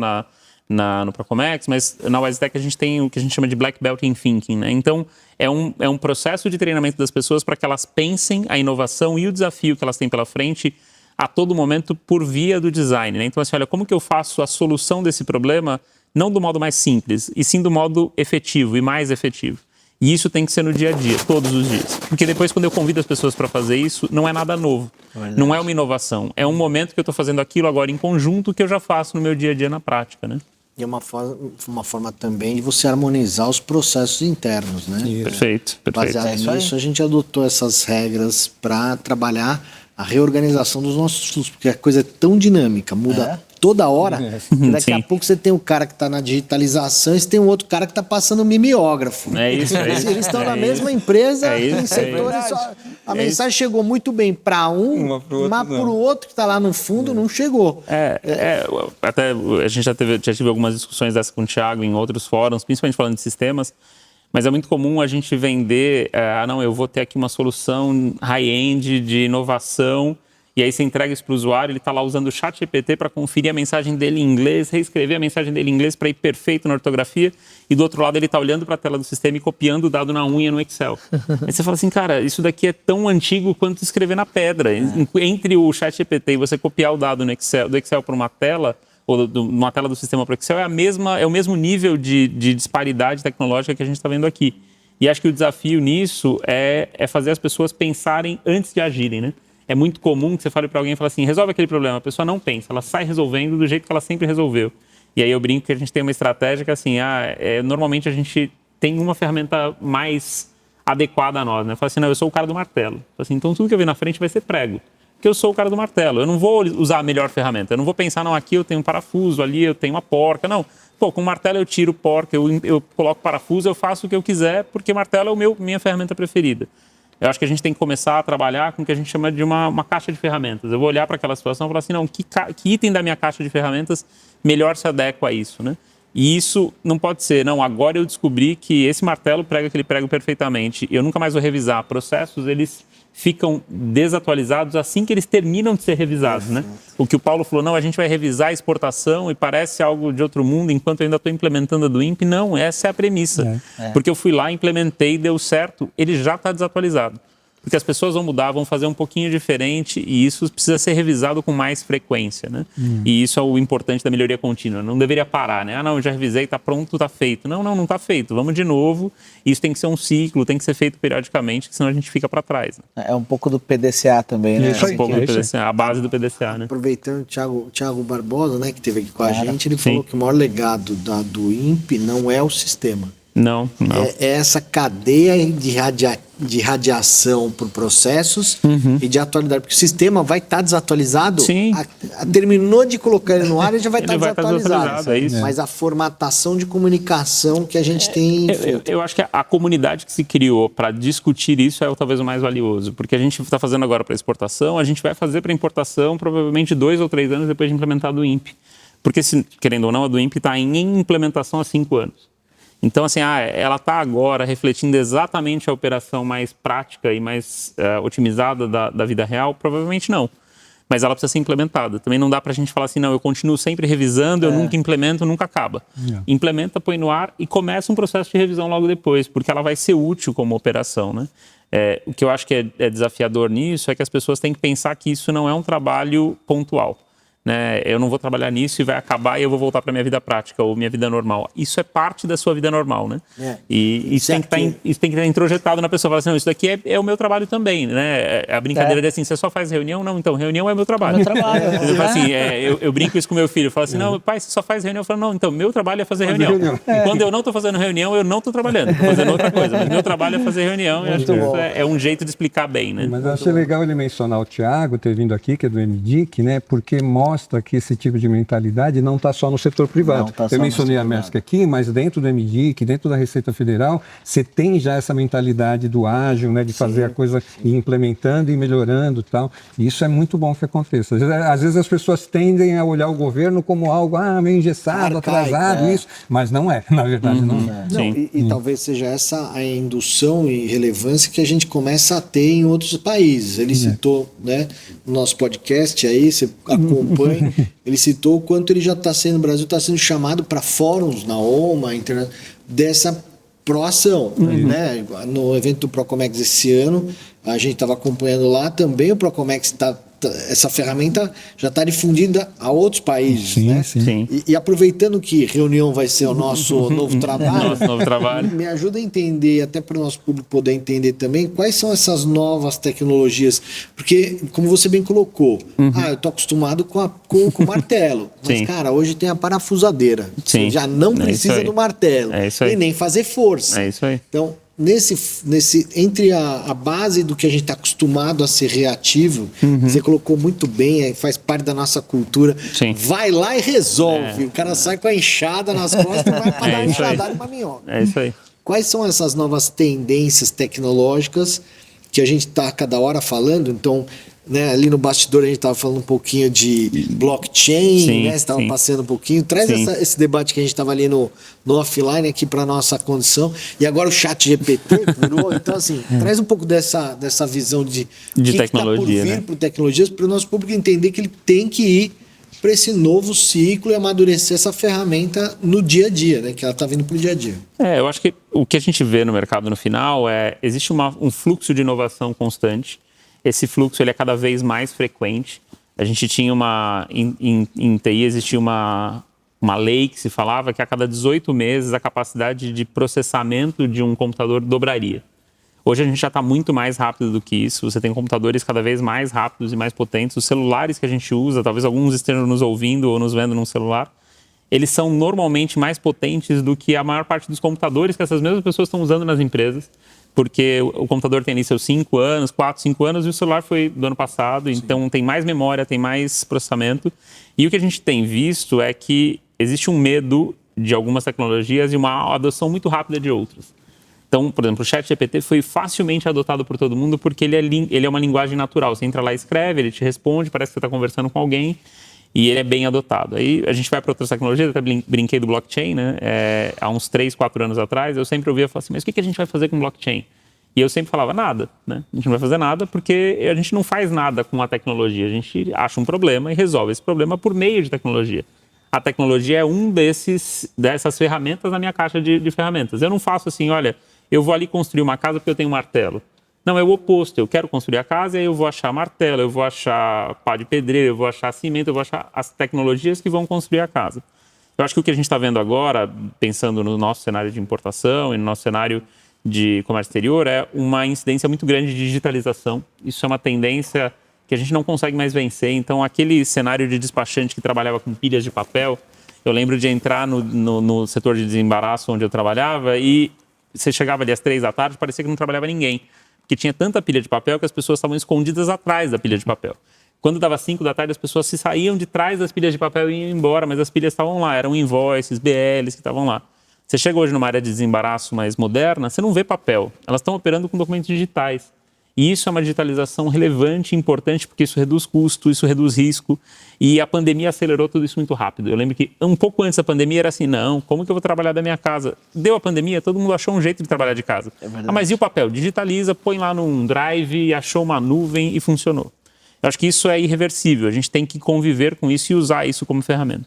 no Procomex, mas na WiseTech a gente tem o que a gente chama de Black Belt in Thinking, né? Então, é um processo de treinamento das pessoas para que elas pensem a inovação e o desafio que elas têm pela frente a todo momento por via do design, né? Então, assim, olha, como que eu faço a solução desse problema não do modo mais simples, e sim do modo efetivo e mais efetivo. E isso tem que ser no dia a dia, todos os dias. Porque depois, quando eu convido as pessoas para fazer isso, não é nada novo. Não é uma inovação. É um momento que eu estou fazendo aquilo agora em conjunto que eu já faço no meu dia a dia na prática, né? E é uma forma também de você harmonizar os processos internos, né? Perfeito. Baseado nisso, a gente adotou essas regras para trabalhar a reorganização dos nossos fluxos, porque a coisa é tão dinâmica, muda toda hora, que daqui a pouco você tem um cara que está na digitalização e você tem um outro cara que está passando mimeógrafo. É isso. Eles estão na mesma empresa, em setores só. A mensagem chegou muito bem para mas para o outro que está lá no fundo não chegou. Até a gente já tive algumas discussões dessa com o Thiago em outros fóruns, principalmente falando de sistemas, mas é muito comum a gente vender, eu vou ter aqui uma solução high-end de inovação, e aí você entrega isso para o usuário, ele está lá usando o ChatGPT para conferir a mensagem dele em inglês, reescrever a mensagem dele em inglês para ir perfeito na ortografia, e do outro lado ele está olhando para a tela do sistema e copiando o dado na unha no Excel. Aí você fala assim, cara, isso daqui é tão antigo quanto escrever na pedra. Entre o ChatGPT e você copiar o dado do Excel para uma tela, ou uma tela do sistema para o Excel, é o mesmo nível de disparidade tecnológica que a gente está vendo aqui. E acho que o desafio nisso é fazer as pessoas pensarem antes de agirem, né? É muito comum que você fale para alguém e fale assim, resolve aquele problema. A pessoa não pensa, ela sai resolvendo do jeito que ela sempre resolveu. E aí eu brinco que a gente tem uma estratégia que assim, normalmente a gente tem uma ferramenta mais adequada a nós, né? Fala assim, não, eu sou o cara do martelo. Fala assim, então tudo que eu ver na frente vai ser prego. Porque eu sou o cara do martelo. Eu não vou usar a melhor ferramenta. Eu não vou pensar, não, aqui eu tenho um parafuso, ali eu tenho uma porca. Não. Pô, com o martelo eu tiro porca, eu coloco parafuso, eu faço o que eu quiser, porque martelo é minha ferramenta preferida. Eu acho que a gente tem que começar a trabalhar com o que a gente chama de uma caixa de ferramentas. Eu vou olhar para aquela situação e falar assim, não, que item da minha caixa de ferramentas melhor se adequa a isso, né? E isso não pode ser, não, agora eu descobri que esse martelo prega aquele prego perfeitamente. Eu nunca mais vou revisar. Processos, eles ficam desatualizados assim que eles terminam de ser revisados, né? O que o Paulo falou, não, a gente vai revisar a exportação e parece algo de outro mundo enquanto eu ainda estou implementando a do INPE. Não, essa é a premissa. Porque eu fui lá, implementei, deu certo, ele já está desatualizado. Porque as pessoas vão mudar, vão fazer um pouquinho diferente e isso precisa ser revisado com mais frequência, né? E isso é o importante da melhoria contínua. Não deveria parar, né? Não, eu já revisei, está pronto, está feito. Não está feito. Vamos de novo. Isso tem que ser um ciclo, tem que ser feito periodicamente, senão a gente fica para trás. Né? É um pouco do PDCA também, né? Isso aí, um pouco do PDCA, a base do PDCA, né? Aproveitando o Thiago Barbosa, né, que esteve aqui com a gente, ele falou que o maior legado do INPE não é o sistema. Não. É essa cadeia de de radiação por processos e de atualidade, porque o sistema vai estar desatualizado. Sim. Terminou de colocar ele no ar, ele já vai estar desatualizado. É isso. Mas a formatação de comunicação que a gente tem... Eu acho que a comunidade que se criou para discutir isso é talvez o mais valioso, porque a gente está fazendo agora para exportação, a gente vai fazer para importação provavelmente 2 ou 3 anos depois de implementado o INPE. Porque, querendo ou não, a do INPE está em implementação há 5 anos. Então, assim, ela está agora refletindo exatamente a operação mais prática e mais otimizada da vida real? Provavelmente não. Mas ela precisa ser implementada. Também não dá para a gente falar assim, não, eu continuo sempre revisando, eu nunca implemento, nunca acaba. Implementa, põe no ar e começa um processo de revisão logo depois, porque ela vai ser útil como operação, né? O que eu acho que é desafiador nisso é que as pessoas têm que pensar que isso não é um trabalho pontual. Né? Eu não vou trabalhar nisso e vai acabar e eu vou voltar para minha vida prática ou minha vida normal. Isso é parte da sua vida normal, né? E isso tem que estar introjetado na pessoa. Falar assim, não, isso daqui é o meu trabalho também, né? A brincadeira é assim, você só faz reunião? Não, então, reunião é meu trabalho. Eu brinco isso com meu filho. Eu falo assim, não, pai, você só faz reunião? Eu falo, não, então, meu trabalho é fazer reunião. Quando eu não estou fazendo reunião, eu não estou trabalhando. Estou fazendo outra coisa. Mas meu trabalho é fazer reunião e acho que isso é um jeito de explicar bem, né? Mas eu achei legal ele mencionar o Thiago ter vindo aqui, que é do MDIC, né? Porque mostra que esse tipo de mentalidade não está só no setor privado. Eu mencionei a Maersk aqui, mas dentro do MDIC, dentro da Receita Federal, você tem já essa mentalidade do ágil, né, de fazer a coisa e implementando e melhorando e tal. E isso é muito bom que aconteça. Às vezes as pessoas tendem a olhar o governo como algo meio engessado, atrasado, isso, mas não é, na verdade não é. E talvez seja essa a indução e relevância que a gente começa a ter em outros países. Ele citou, né, no nosso podcast aí, você acompanha, ele citou o quanto ele já está sendo, o Brasil está sendo chamado para fóruns na OMA, dessa proação. Né? No evento do Procomex esse ano, a gente estava acompanhando lá também, o Procomex essa ferramenta já está difundida a outros países. Né? E aproveitando que reunião vai ser o nosso novo trabalho, me ajuda a entender, até para o nosso público poder entender também, quais são essas novas tecnologias. Porque, como você bem colocou, eu estou acostumado com o martelo. Mas, cara, hoje tem a parafusadeira. Você já não precisa do martelo. E nem fazer força. É isso aí. Então, entre a base do que a gente está acostumado a ser reativo, você colocou muito bem, faz parte da nossa cultura. Vai lá e resolve. O cara sai com a enxada nas costas e vai para dar enxadada e uma minhoca. É isso aí. Quais são essas novas tendências tecnológicas que a gente está cada hora falando? Então, né, ali no bastidor a gente estava falando um pouquinho de blockchain, né? Você estava passando um pouquinho. Traz esse debate que a gente estava ali no offline aqui para nossa condição. E agora o ChatGPT virou. Então, assim, traz um pouco dessa visão de tecnologia, que tá por vir, tecnologias, para o nosso público entender que ele tem que ir para esse novo ciclo e amadurecer essa ferramenta no dia a dia, né? Que ela está vindo para o dia a dia. Eu acho que o que a gente vê no mercado no final existe um fluxo de inovação constante. Esse fluxo ele é cada vez mais frequente. A gente tinha em TI existia uma lei que se falava que a cada 18 meses a capacidade de processamento de um computador dobraria. Hoje a gente já está muito mais rápido do que isso. Você tem computadores cada vez mais rápidos e mais potentes. Os celulares que a gente usa, talvez alguns estejam nos ouvindo ou nos vendo num celular, eles são normalmente mais potentes do que a maior parte dos computadores que essas mesmas pessoas estão usando nas empresas. Porque o computador tem ali seus 5 anos, 4, 5 anos, e o celular foi do ano passado, então tem mais memória, tem mais processamento. E o que a gente tem visto é que existe um medo de algumas tecnologias e uma adoção muito rápida de outras. Então, por exemplo, o ChatGPT foi facilmente adotado por todo mundo porque ele é uma linguagem natural. Você entra lá e escreve, ele te responde, parece que você está conversando com alguém e ele é bem adotado. Aí a gente vai para outras tecnologias, até brinquei do blockchain, né? Há uns 3, 4 anos atrás, eu sempre ouvia falar assim, mas o que a gente vai fazer com blockchain? E eu sempre falava, nada, né? A gente não vai fazer nada porque a gente não faz nada com a tecnologia. A gente acha um problema e resolve esse problema por meio de tecnologia. A tecnologia é dessas ferramentas na minha caixa de ferramentas. Eu não faço assim, olha, eu vou ali construir uma casa porque eu tenho um martelo. Não, é o oposto. Eu quero construir a casa e aí eu vou achar martelo, eu vou achar pá de pedreiro, eu vou achar cimento, eu vou achar as tecnologias que vão construir a casa. Eu acho que o que a gente está vendo agora, pensando no nosso cenário de importação e no nosso cenário de comércio exterior, é uma incidência muito grande de digitalização. Isso é uma tendência que a gente não consegue mais vencer. Então, aquele cenário de despachante que trabalhava com pilhas de papel, eu lembro de entrar no setor de desembaraço onde eu trabalhava e você chegava ali às 3 da tarde, parecia que não trabalhava ninguém. Porque tinha tanta pilha de papel que as pessoas estavam escondidas atrás da pilha de papel. Quando dava 5 da tarde, as pessoas se saíam de trás das pilhas de papel e iam embora, mas as pilhas estavam lá, eram invoices, BLs que estavam lá. Você chega hoje numa área de desembaraço mais moderna, você não vê papel. Elas estão operando com documentos digitais. E isso é uma digitalização relevante e importante, porque isso reduz custo, isso reduz risco. E a pandemia acelerou tudo isso muito rápido. Eu lembro que um pouco antes da pandemia era assim, não, como que eu vou trabalhar da minha casa? Deu a pandemia, todo mundo achou um jeito de trabalhar de casa. Mas e o papel? Digitaliza, põe lá num drive, achou uma nuvem e funcionou. Eu acho que isso é irreversível. A gente tem que conviver com isso e usar isso como ferramenta.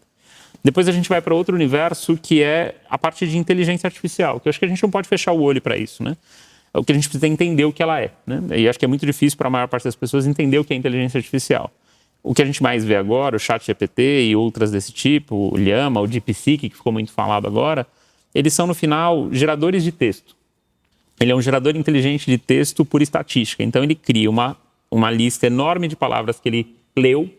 Depois a gente vai para outro universo, que é a parte de inteligência artificial, que eu acho que a gente não pode fechar o olho para isso, né? O que a gente precisa entender o que ela é, né? E acho que é muito difícil para a maior parte das pessoas entender o que é inteligência artificial. O que a gente mais vê agora, o ChatGPT e outras desse tipo, o Llama, o DeepSeek, que ficou muito falado agora, eles são, no final, geradores de texto. Ele é um gerador inteligente de texto por estatística. Então, ele cria uma lista enorme de palavras que ele leu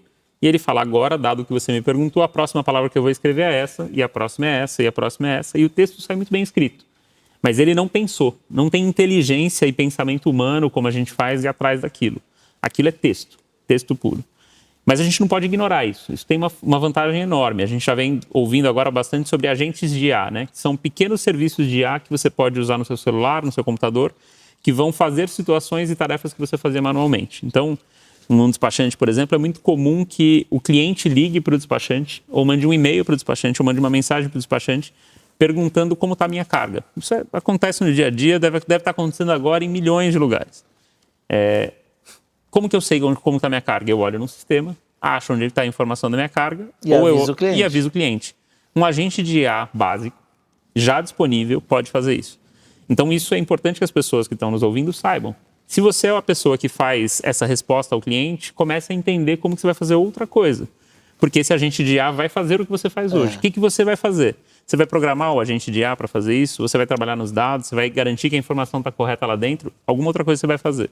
e ele fala, agora, dado que você me perguntou, a próxima palavra que eu vou escrever é essa, e a próxima é essa, e a próxima é essa, e o texto sai muito bem escrito. Mas ele não pensou, não tem inteligência e pensamento humano como a gente faz e atrás daquilo. Aquilo é texto, texto puro. Mas a gente não pode ignorar isso. Isso tem uma vantagem enorme. A gente já vem ouvindo agora bastante sobre agentes de IA, né? Que são pequenos serviços de IA que você pode usar no seu celular, no seu computador, que vão fazer situações e tarefas que você fazia manualmente. Então, num despachante, por exemplo, é muito comum que o cliente ligue para o despachante, ou mande um e-mail para o despachante, ou mande uma mensagem para o despachante, perguntando como está a minha carga. Isso acontece no dia a dia, deve estar acontecendo agora em milhões de lugares. Como que eu sei como está a minha carga? Eu olho no sistema, acho onde está a informação da minha carga e aviso o cliente. Um agente de IA básico, já disponível, pode fazer isso. Então, isso é importante que as pessoas que estão nos ouvindo saibam. Se você é a pessoa que faz essa resposta ao cliente, comece a entender como que você vai fazer outra coisa. Porque esse agente de IA vai fazer o que você faz hoje. O que você vai fazer? Você vai programar o agente de IA para fazer isso? Você vai trabalhar nos dados? Você vai garantir que a informação está correta lá dentro? Alguma outra coisa você vai fazer.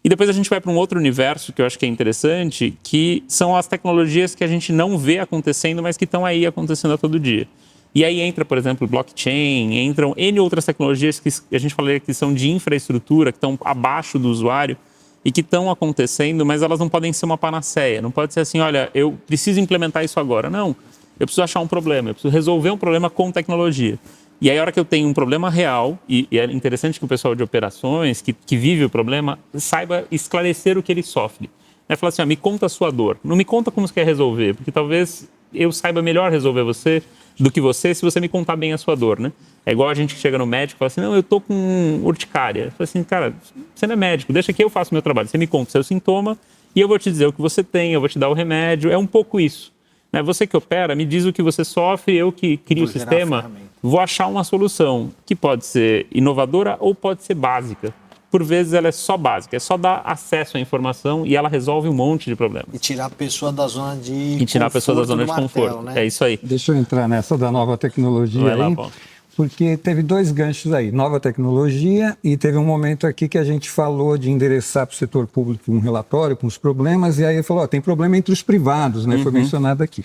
E depois a gente vai para um outro universo que eu acho que é interessante, que são as tecnologias que a gente não vê acontecendo, mas que estão aí acontecendo a todo dia. E aí entra, por exemplo, blockchain, entram N outras tecnologias que a gente falaria que são de infraestrutura, que estão abaixo do usuário e que estão acontecendo, mas elas não podem ser uma panaceia. Não pode ser assim, olha, eu preciso implementar isso agora. Não, eu preciso achar um problema, eu preciso resolver um problema com tecnologia. E aí, a hora que eu tenho um problema real, e é interessante que o pessoal de operações, que vive o problema, saiba esclarecer o que ele sofre. Falar assim, me conta a sua dor. Não me conta como você quer resolver, porque talvez eu saiba melhor resolver você do que você, se você me contar bem a sua dor, né? É igual a gente que chega no médico e fala assim, não, eu tô com urticária. Eu falo assim, cara, você não é médico, deixa que eu faço o meu trabalho. Você me conta o seu sintoma e eu vou te dizer o que você tem, eu vou te dar o remédio. É um pouco isso. Né? Você que opera, me diz o que você sofre, eu que crio o sistema, vou achar uma solução que pode ser inovadora ou pode ser básica. Por vezes ela é só básica, é só dar acesso à informação e ela resolve um monte de problemas. E tirar a pessoa da zona de conforto. E tirar a pessoa da zona de conforto, né? É isso aí. Deixa eu entrar nessa da nova tecnologia aí, porque teve dois ganchos aí, nova tecnologia, e teve um momento aqui que a gente falou de endereçar para o setor público um relatório com os problemas, e aí ele falou, tem problema entre os privados, né? Foi mencionado aqui.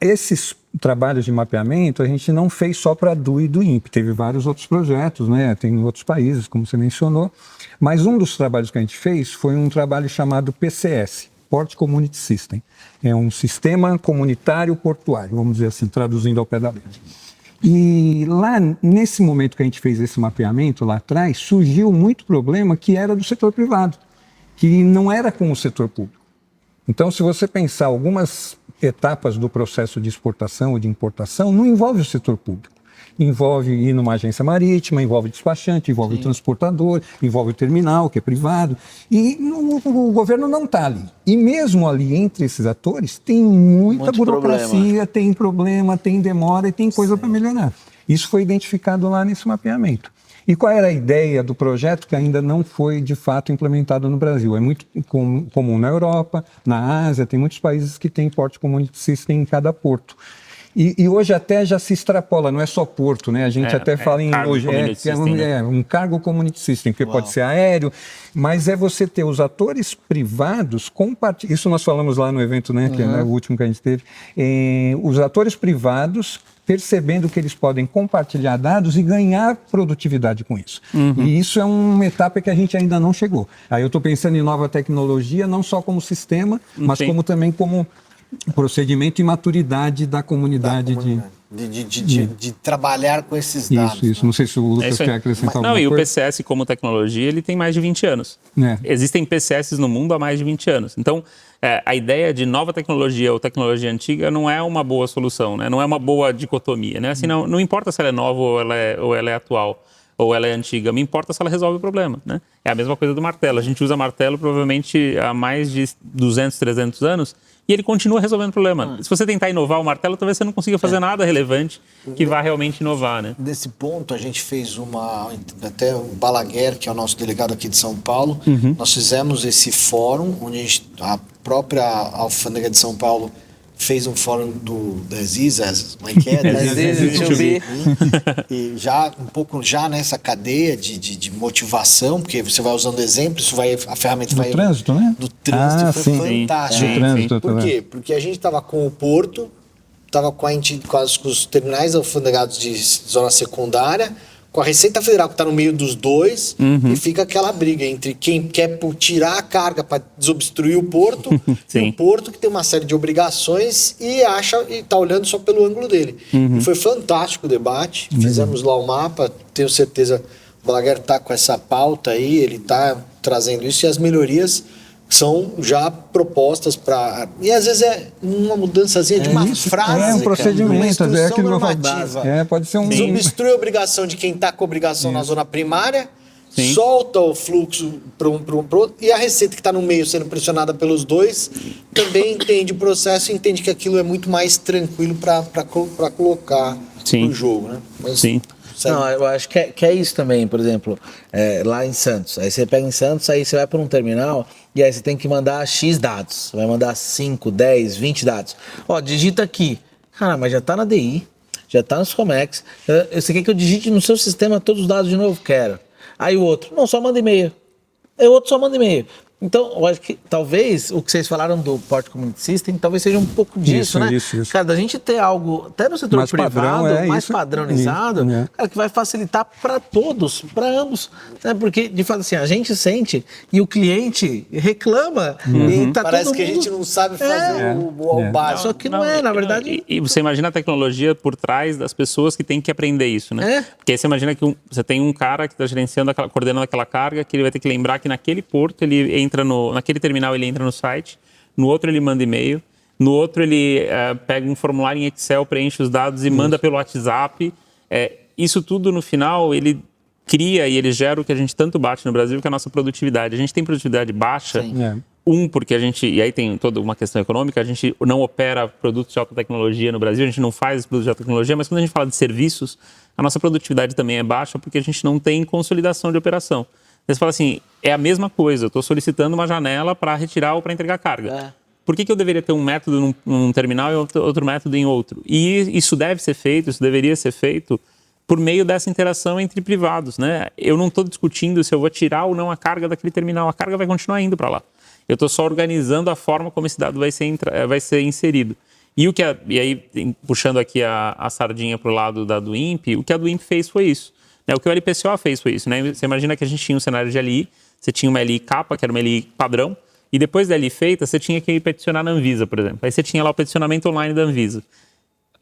Esses trabalhos de mapeamento a gente não fez só para a DU e do INPE, teve vários outros projetos, né? Tem em outros países, como você mencionou, mas um dos trabalhos que a gente fez foi um trabalho chamado PCS, Port Community System. É um sistema comunitário portuário, vamos dizer assim, traduzindo ao pé da letra. E lá, nesse momento que a gente fez esse mapeamento, lá atrás, surgiu muito problema que era do setor privado, que não era com o setor público. Então, se você pensar algumas etapas do processo de exportação ou de importação, não envolve o setor público. Envolve ir numa agência marítima, envolve despachante, envolve o transportador, envolve o terminal, que é privado. E o governo não está ali. E mesmo ali, entre esses atores, tem muita burocracia, tem problema, tem demora e tem coisa para melhorar. Isso foi identificado lá nesse mapeamento. E qual era a ideia do projeto que ainda não foi, de fato, implementado no Brasil? É muito comum na Europa, na Ásia, tem muitos países que têm Port Community System em cada porto. E hoje até já se extrapola, não é só porto, né? A gente até fala em hoje um cargo community system, que pode ser aéreo, mas é você ter os atores privados compartilhando. Isso nós falamos lá no evento, né? Que é o último que a gente teve. Os atores privados percebendo que eles podem compartilhar dados e ganhar produtividade com isso. E isso é uma etapa que a gente ainda não chegou. Aí eu estou pensando em nova tecnologia, não só como sistema, mas como também como procedimento e maturidade da comunidade. De trabalhar com esses dados. Isso. Não sei se o Lucas quer acrescentar alguma coisa. E o PCS como tecnologia, ele tem mais de 20 anos. Existem PCS no mundo há mais de 20 anos. Então, a ideia de nova tecnologia ou tecnologia antiga não é uma boa solução, né? Não é uma boa dicotomia, né? Assim, não importa se ela é nova ou ela é atual, ou ela é antiga, me importa se ela resolve o problema, né? É a mesma coisa do martelo. A gente usa martelo provavelmente há mais de 200, 300 anos e ele continua resolvendo o problema. Se você tentar inovar o martelo, talvez você não consiga fazer nada relevante que vá realmente inovar, né? Nesse ponto, a gente fez até o Balaguer, que é o nosso delegado aqui de São Paulo, nós fizemos esse fórum, onde a própria Alfândega de São Paulo fez um fórum da Aziz, e já um pouco nessa cadeia de motivação, porque você vai usando exemplos, a ferramenta vai... Trânsito, né? Do trânsito, foi fantástico. Trânsito, por quê? Porque a gente estava com o Porto, estava com os terminais alfandegados de zona secundária, com a Receita Federal que está no meio dos dois, e fica aquela briga entre quem quer tirar a carga para desobstruir o porto e o porto que tem uma série de obrigações e está olhando só pelo ângulo dele. E foi fantástico o debate, fizemos lá o mapa, tenho certeza o Balaguer está com essa pauta aí, ele está trazendo isso e as melhorias são já propostas para... E às vezes é uma mudançazinha de uma frase. É um procedimento, uma aquilo normativa. Pode ser um... Desobstrui a obrigação de quem está com obrigação na zona primária, solta o fluxo para um outro, e a Receita que está no meio sendo pressionada pelos dois também entende o processo e entende que aquilo é muito mais tranquilo para colocar no jogo, né? Mas, não, eu acho que é isso também, por exemplo, lá em Santos. Aí você pega em Santos, aí você vai para um terminal e aí você tem que mandar X dados. Você vai mandar 5, 10, 20 dados. Ó, digita aqui. Cara, mas já tá na DI, já tá nos Comex. Você quer que eu digite no seu sistema todos os dados de novo? Quero. Aí o outro, não, só manda e-mail. Aí o outro só manda e-mail. Então, eu acho que talvez o que vocês falaram do Port Community System talvez seja um pouco disso, né? Isso. Cara, da gente ter algo, até no setor privado, mais padronizado, cara, que vai facilitar para todos, para ambos. Né? Porque, de fato, assim, a gente sente e o cliente reclama. E tá parece todo que mundo... a gente não sabe fazer o básico. Só que não é, na verdade... E você imagina a tecnologia por trás das pessoas que têm que aprender isso, né? Porque aí você imagina que você tem um cara que está gerenciando, coordenando aquela carga, que ele vai ter que lembrar que naquele porto ele naquele terminal ele entra no site, no outro ele manda e-mail, no outro ele pega um formulário em Excel, preenche os dados e manda pelo WhatsApp. Isso tudo no final ele cria e ele gera o que a gente tanto bate no Brasil, que é a nossa produtividade. A gente tem produtividade baixa, porque a gente, e aí tem toda uma questão econômica, a gente não opera produtos de alta tecnologia no Brasil, a gente não faz produtos de alta tecnologia, mas quando a gente fala de serviços, a nossa produtividade também é baixa porque a gente não tem consolidação de operação. Você fala assim, é a mesma coisa, eu estou solicitando uma janela para retirar ou para entregar carga. Por que eu deveria ter um método num terminal e outro método em outro? E isso deve ser feito, isso deveria ser feito por meio dessa interação entre privados, né? Eu não estou discutindo se eu vou tirar ou não a carga daquele terminal, a carga vai continuar indo para lá. Eu estou só organizando a forma como esse dado vai ser inserido. E aí, puxando aqui a sardinha para o lado do INPE, o que a do INPE fez foi isso. O que o LPCO fez foi isso, né? Você imagina que a gente tinha um cenário de LI, você tinha uma LI capa, que era uma LI padrão, e depois da LI feita, você tinha que peticionar na Anvisa, por exemplo. Aí você tinha lá o peticionamento online da Anvisa.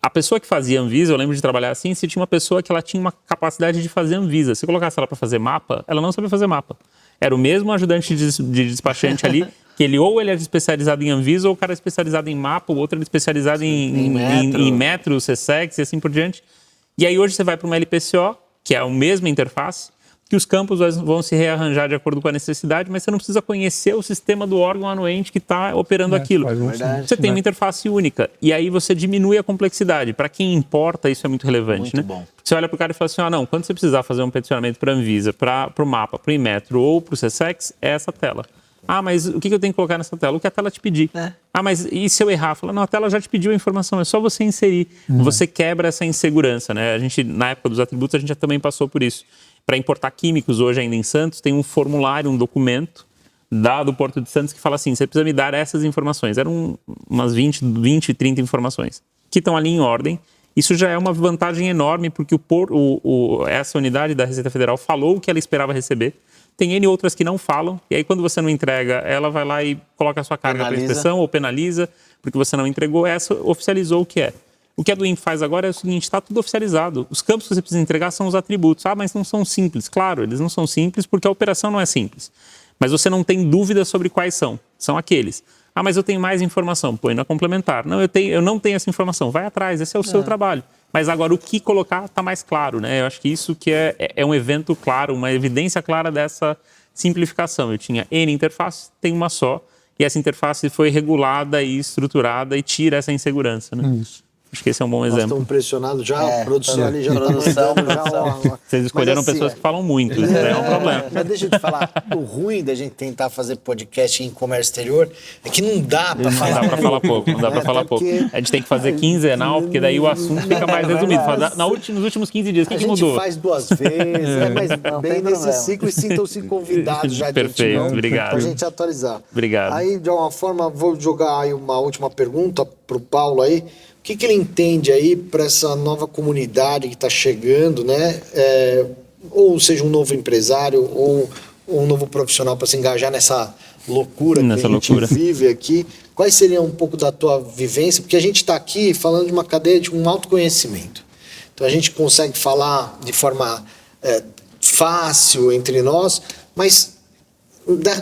A pessoa que fazia Anvisa, eu lembro de trabalhar assim, você tinha uma pessoa que ela tinha uma capacidade de fazer Anvisa. Se colocasse ela para fazer mapa, ela não sabia fazer mapa. Era o mesmo ajudante de despachante ali, que ele era especializado em Anvisa, ou o cara era especializado em mapa, o outro era especializado em metro, CSEX e assim por diante. E aí hoje você vai para uma LPCO, que é a mesma interface, que os campos vão se rearranjar de acordo com a necessidade, mas você não precisa conhecer o sistema do órgão anuente que está operando aquilo. Você tem uma interface única. E aí você diminui a complexidade. Para quem importa, isso é muito relevante. Muito bom. Você olha para o cara e fala assim, não, quando você precisar fazer um peticionamento para a Anvisa, para o mapa, para o Inmetro ou para o CSEX, é essa tela. Mas o que eu tenho que colocar nessa tela? O que a tela te pedir. mas e se eu errar? Fala, não, a tela já te pediu a informação, é só você inserir. Você quebra essa insegurança, né? A gente, na época dos atributos, a gente já também passou por isso. Para importar químicos hoje ainda em Santos, tem um formulário, um documento do Porto de Santos que fala assim, você precisa me dar essas informações. Eram umas 20, 30 informações que estão ali em ordem. Isso já é uma vantagem enorme, porque essa unidade da Receita Federal falou o que ela esperava receber. Tem N outras que não falam, e aí quando você não entrega, ela vai lá e coloca a sua carga para inspeção ou penaliza, porque você não entregou. Essa oficializou o que é. O que a do INPE faz agora é o seguinte, está tudo oficializado. Os campos que você precisa entregar são os atributos. Mas não são simples. Claro, eles não são simples porque a operação não é simples. Mas você não tem dúvida sobre quais são. São aqueles. Mas eu tenho mais informação. Põe na complementar. Não, eu não tenho essa informação. Vai atrás, esse é o seu trabalho. Mas agora o que colocar está mais claro, né? Eu acho que isso que é um evento claro, uma evidência clara dessa simplificação. Eu tinha N interfaces, tem uma só. E essa interface foi regulada e estruturada e tira essa insegurança, né? Isso. Acho que esse é um bom exemplo. Nós estamos pressionados já, a produção ali já está produção. Vocês escolheram assim, pessoas que falam muito, isso é um problema. Mas deixa eu te falar, o ruim da gente tentar fazer podcast em comércio exterior é que não dá para falar. Não dá para falar pouco, não dá para falar pouco. A gente tem que fazer quinzenal, porque daí o assunto fica mais resumido. Nos últimos 15 dias, o que mudou? A gente faz 2 vezes, mas não, bem nesse ciclo e sintam-se convidados já de Perfeito, obrigado. Para a gente atualizar. Obrigado. Aí, de alguma forma, vou jogar aí uma última pergunta para o Paulo aí. O que ele entende aí para essa nova comunidade que está chegando, né? Ou seja, um novo empresário ou um novo profissional para se engajar nessa loucura que a gente vive aqui. Quais seriam um pouco da tua vivência? Porque a gente está aqui falando de uma cadeia de um autoconhecimento. Então a gente consegue falar de forma fácil entre nós, mas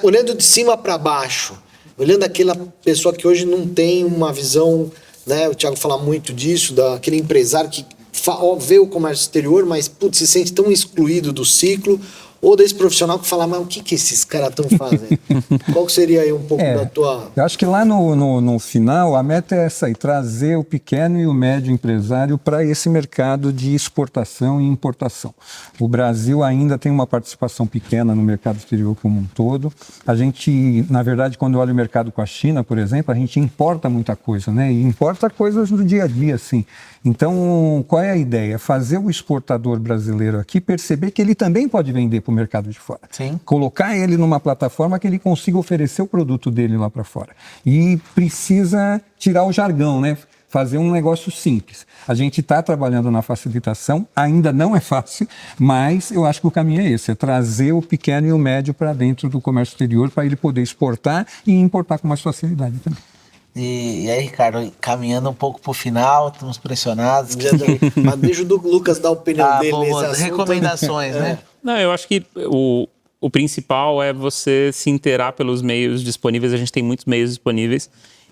olhando de cima para baixo, olhando aquela pessoa que hoje não tem uma visão... Né? O Thiago fala muito disso, daquele empresário que vê o comércio exterior, mas se sente tão excluído do ciclo, ou desse profissional que fala, mas o que esses caras estão fazendo? Qual seria aí um pouco da tua... Eu acho que lá no final, a meta é essa aí, trazer o pequeno e o médio empresário para esse mercado de exportação e importação. O Brasil ainda tem uma participação pequena no mercado exterior como um todo. A gente, na verdade, quando olha o mercado com a China, por exemplo, a gente importa muita coisa, né? E importa coisas do dia a dia, assim. Então, qual é a ideia? Fazer o exportador brasileiro aqui perceber que ele também pode vender para o mercado de fora. Sim. Colocar ele numa plataforma que ele consiga oferecer o produto dele lá para fora. E precisa tirar o jargão, né? Fazer um negócio simples. A gente está trabalhando na facilitação, ainda não é fácil, mas eu acho que o caminho é esse, é trazer o pequeno e o médio para dentro do comércio exterior para ele poder exportar e importar com mais facilidade também. E aí, Ricardo, caminhando um pouco para o final, estamos pressionados. Mas deixa o Lucas dar a opinião dele nesse assunto. Recomendações, né? Não, eu acho que o principal é você se inteirar pelos meios disponíveis. A gente tem muitos meios disponíveis.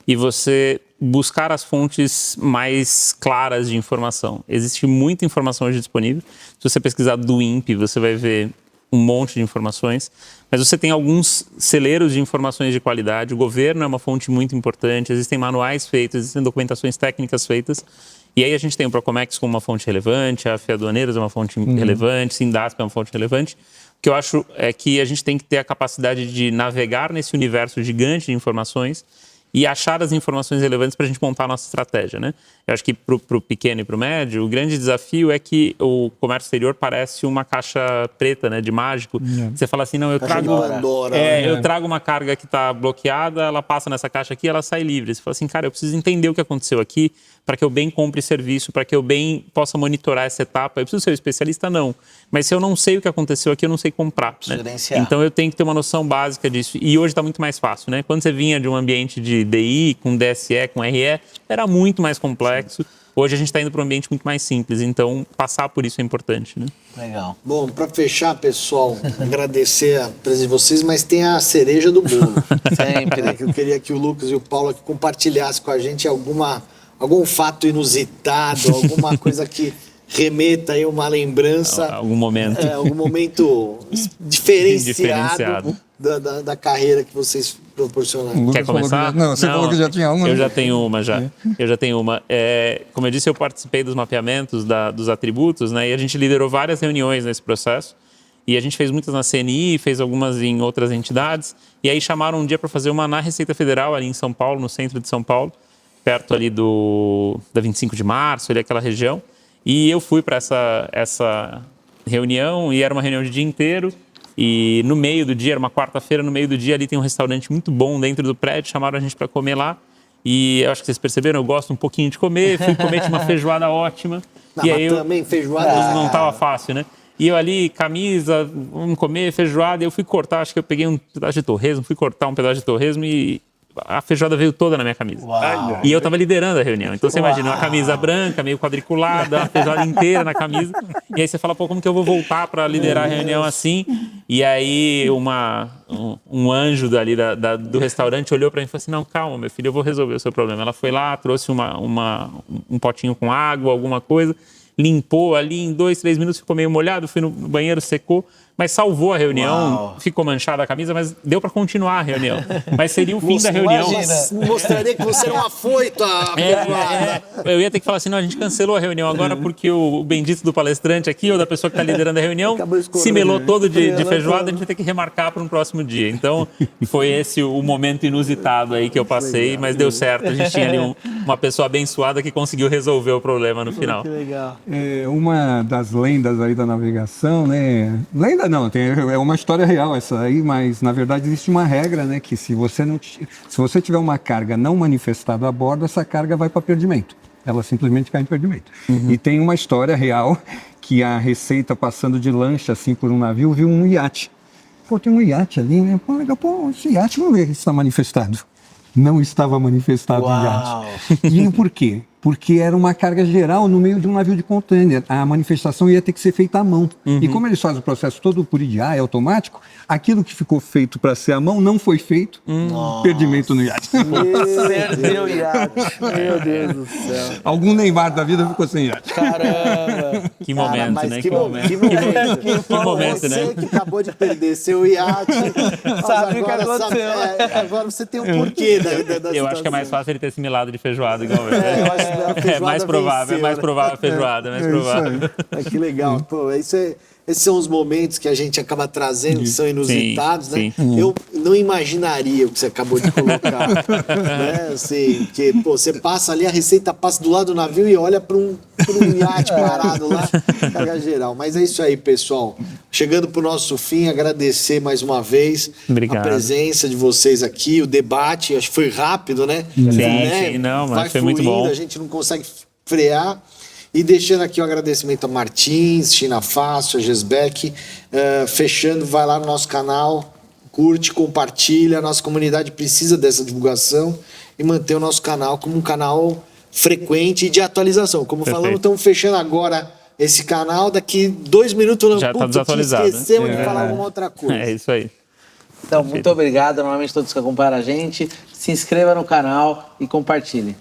E você buscar as fontes mais claras de informação. Existe muita informação hoje disponível. Se você pesquisar do INPE, você vai ver um monte de informações, mas você tem alguns celeiros de informações de qualidade. O governo é uma fonte muito importante, existem manuais feitos, existem documentações técnicas feitas, e aí a gente tem o Procomex como uma fonte relevante, a FIA Aduaneiras é uma fonte relevante, Sindasp é uma fonte relevante. O que eu acho é que a gente tem que ter a capacidade de navegar nesse universo gigante de informações e achar as informações relevantes para a gente montar a nossa estratégia, né? Eu acho que para o pequeno e para o médio, o grande desafio é que o comércio exterior parece uma caixa preta, né, de mágico. Você fala assim, não, eu trago uma carga que está bloqueada, ela passa nessa caixa aqui, ela sai livre. Você fala assim, cara, eu preciso entender o que aconteceu aqui para que eu bem compre serviço, para que eu bem possa monitorar essa etapa. Eu preciso ser um especialista? Não. Mas se eu não sei o que aconteceu aqui, eu não sei comprar. Né? Então eu tenho que ter uma noção básica disso. E hoje está muito mais fácil, né? Quando você vinha de um ambiente de DI, com DSE, com RE, era muito mais complexo. Hoje a gente está indo para um ambiente muito mais simples, então passar por isso é importante, né? Legal. Bom, para fechar, pessoal, agradecer a presença de vocês, mas tem a cereja do bolo. Sempre. Né? Que eu queria que o Lucas e o Paulo aqui compartilhassem com a gente algum fato inusitado, alguma coisa que remeta aí uma lembrança. Algum momento. Algum momento diferenciado. Da carreira que vocês proporcionaram. Quer começar? Você falou que já tinha uma. Eu já tenho uma, já. Eu já tenho uma. Como eu disse, eu participei dos mapeamentos dos atributos, né? E a gente liderou várias reuniões nesse processo. E a gente fez muitas na CNI, fez algumas em outras entidades. E aí chamaram um dia para fazer uma na Receita Federal, ali em São Paulo, no centro de São Paulo, perto ali da 25 de março, ali aquela região. E eu fui para essa reunião, e era uma reunião de dia inteiro. E no meio do dia, era uma quarta-feira, no meio do dia ali tem um restaurante muito bom dentro do prédio, chamaram a gente para comer lá. E eu acho que vocês perceberam, eu gosto um pouquinho de comer, fui comer, tinha uma feijoada ótima. Não, e aí também feijoada não estava fácil, né? E eu ali, camisa, vamos comer, feijoada, e eu fui cortar, acho que eu peguei um pedaço de torresmo, fui cortar um pedaço de torresmo e a feijoada veio toda na minha camisa. Uau. E eu estava liderando a reunião. Então você imagina, uma camisa branca, meio quadriculada, a feijoada inteira na camisa. E aí você fala, pô, como que eu vou voltar para liderar a reunião assim? E aí um anjo dali do restaurante olhou para mim e falou assim, não, calma, meu filho, eu vou resolver o seu problema. Ela foi lá, trouxe um potinho com água, alguma coisa, limpou ali em 2, 3 minutos, ficou meio molhado, fui no banheiro, secou, mas salvou a reunião. Uau. Ficou manchada a camisa, mas deu para continuar a reunião. Mas seria o fim da reunião. Mostraria que você era um afoito. Eu ia ter que falar assim, não, a gente cancelou a reunião agora porque o bendito do palestrante aqui, ou da pessoa que está liderando a reunião, se melou todo de feijoada, a gente vai ter que remarcar para um próximo dia. Então, foi esse o momento inusitado aí que eu passei, mas deu certo. A gente tinha ali uma pessoa abençoada que conseguiu resolver o problema no final. Que legal. Uma das lendas aí da navegação, né? Lenda não, é uma história real essa aí, mas na verdade existe uma regra, né? Que se você tiver uma carga não manifestada a bordo, essa carga vai para perdimento. Ela simplesmente cai em perdimento. Uhum. E tem uma história real que a Receita, passando de lancha assim por um navio, viu um iate. Pô, tem um iate ali, né? Pô, legal, esse iate, vamos ver se está manifestado. Não estava manifestado o iate. E por quê? Porque era uma carga geral no meio de um navio de container. A manifestação ia ter que ser feita à mão. Uhum. E como eles fazem o processo todo por IDA, é automático, aquilo que ficou feito para ser à mão não foi feito. Perdimento no iate. Perdeu o iate. Meu Deus do céu. Algum Neymar da vida ficou sem iate. Caramba. Que momento, cara, né? Que momento, né? Você que acabou de perder seu iate. Sabe o que aconteceu. Agora você tem um porquê da Eu acho que é mais fácil ele ter se milado de feijoada igual eu. É mais provável, a feijoada, é mais provável. Que legal. Pô, esses são os momentos que a gente acaba trazendo, que são inusitados, né? Sim. Eu não imaginaria o que você acabou de colocar. Né? Assim, que, pô, você passa ali, a Receita passa do lado do navio e olha para um iate parado lá, carga geral. Mas é isso aí, pessoal. Chegando para o nosso fim, agradecer mais uma vez a presença de vocês aqui, o debate, acho que foi rápido, né? Sim, não, mas foi muito bom. A gente não consegue frear. E deixando aqui o agradecimento a Martins, China Fácil, a Gesbeck. Fechando, vai lá no nosso canal, curte, compartilha. A nossa comunidade precisa dessa divulgação e manter o nosso canal como um canal frequente e de atualização. Como falamos, estamos fechando agora esse canal. Daqui 2 minutos, já está desatualizado. Esquecemos de falar alguma outra coisa. É isso aí. Então, muito obrigado novamente a todos que acompanharam a gente. Se inscreva no canal e compartilhe.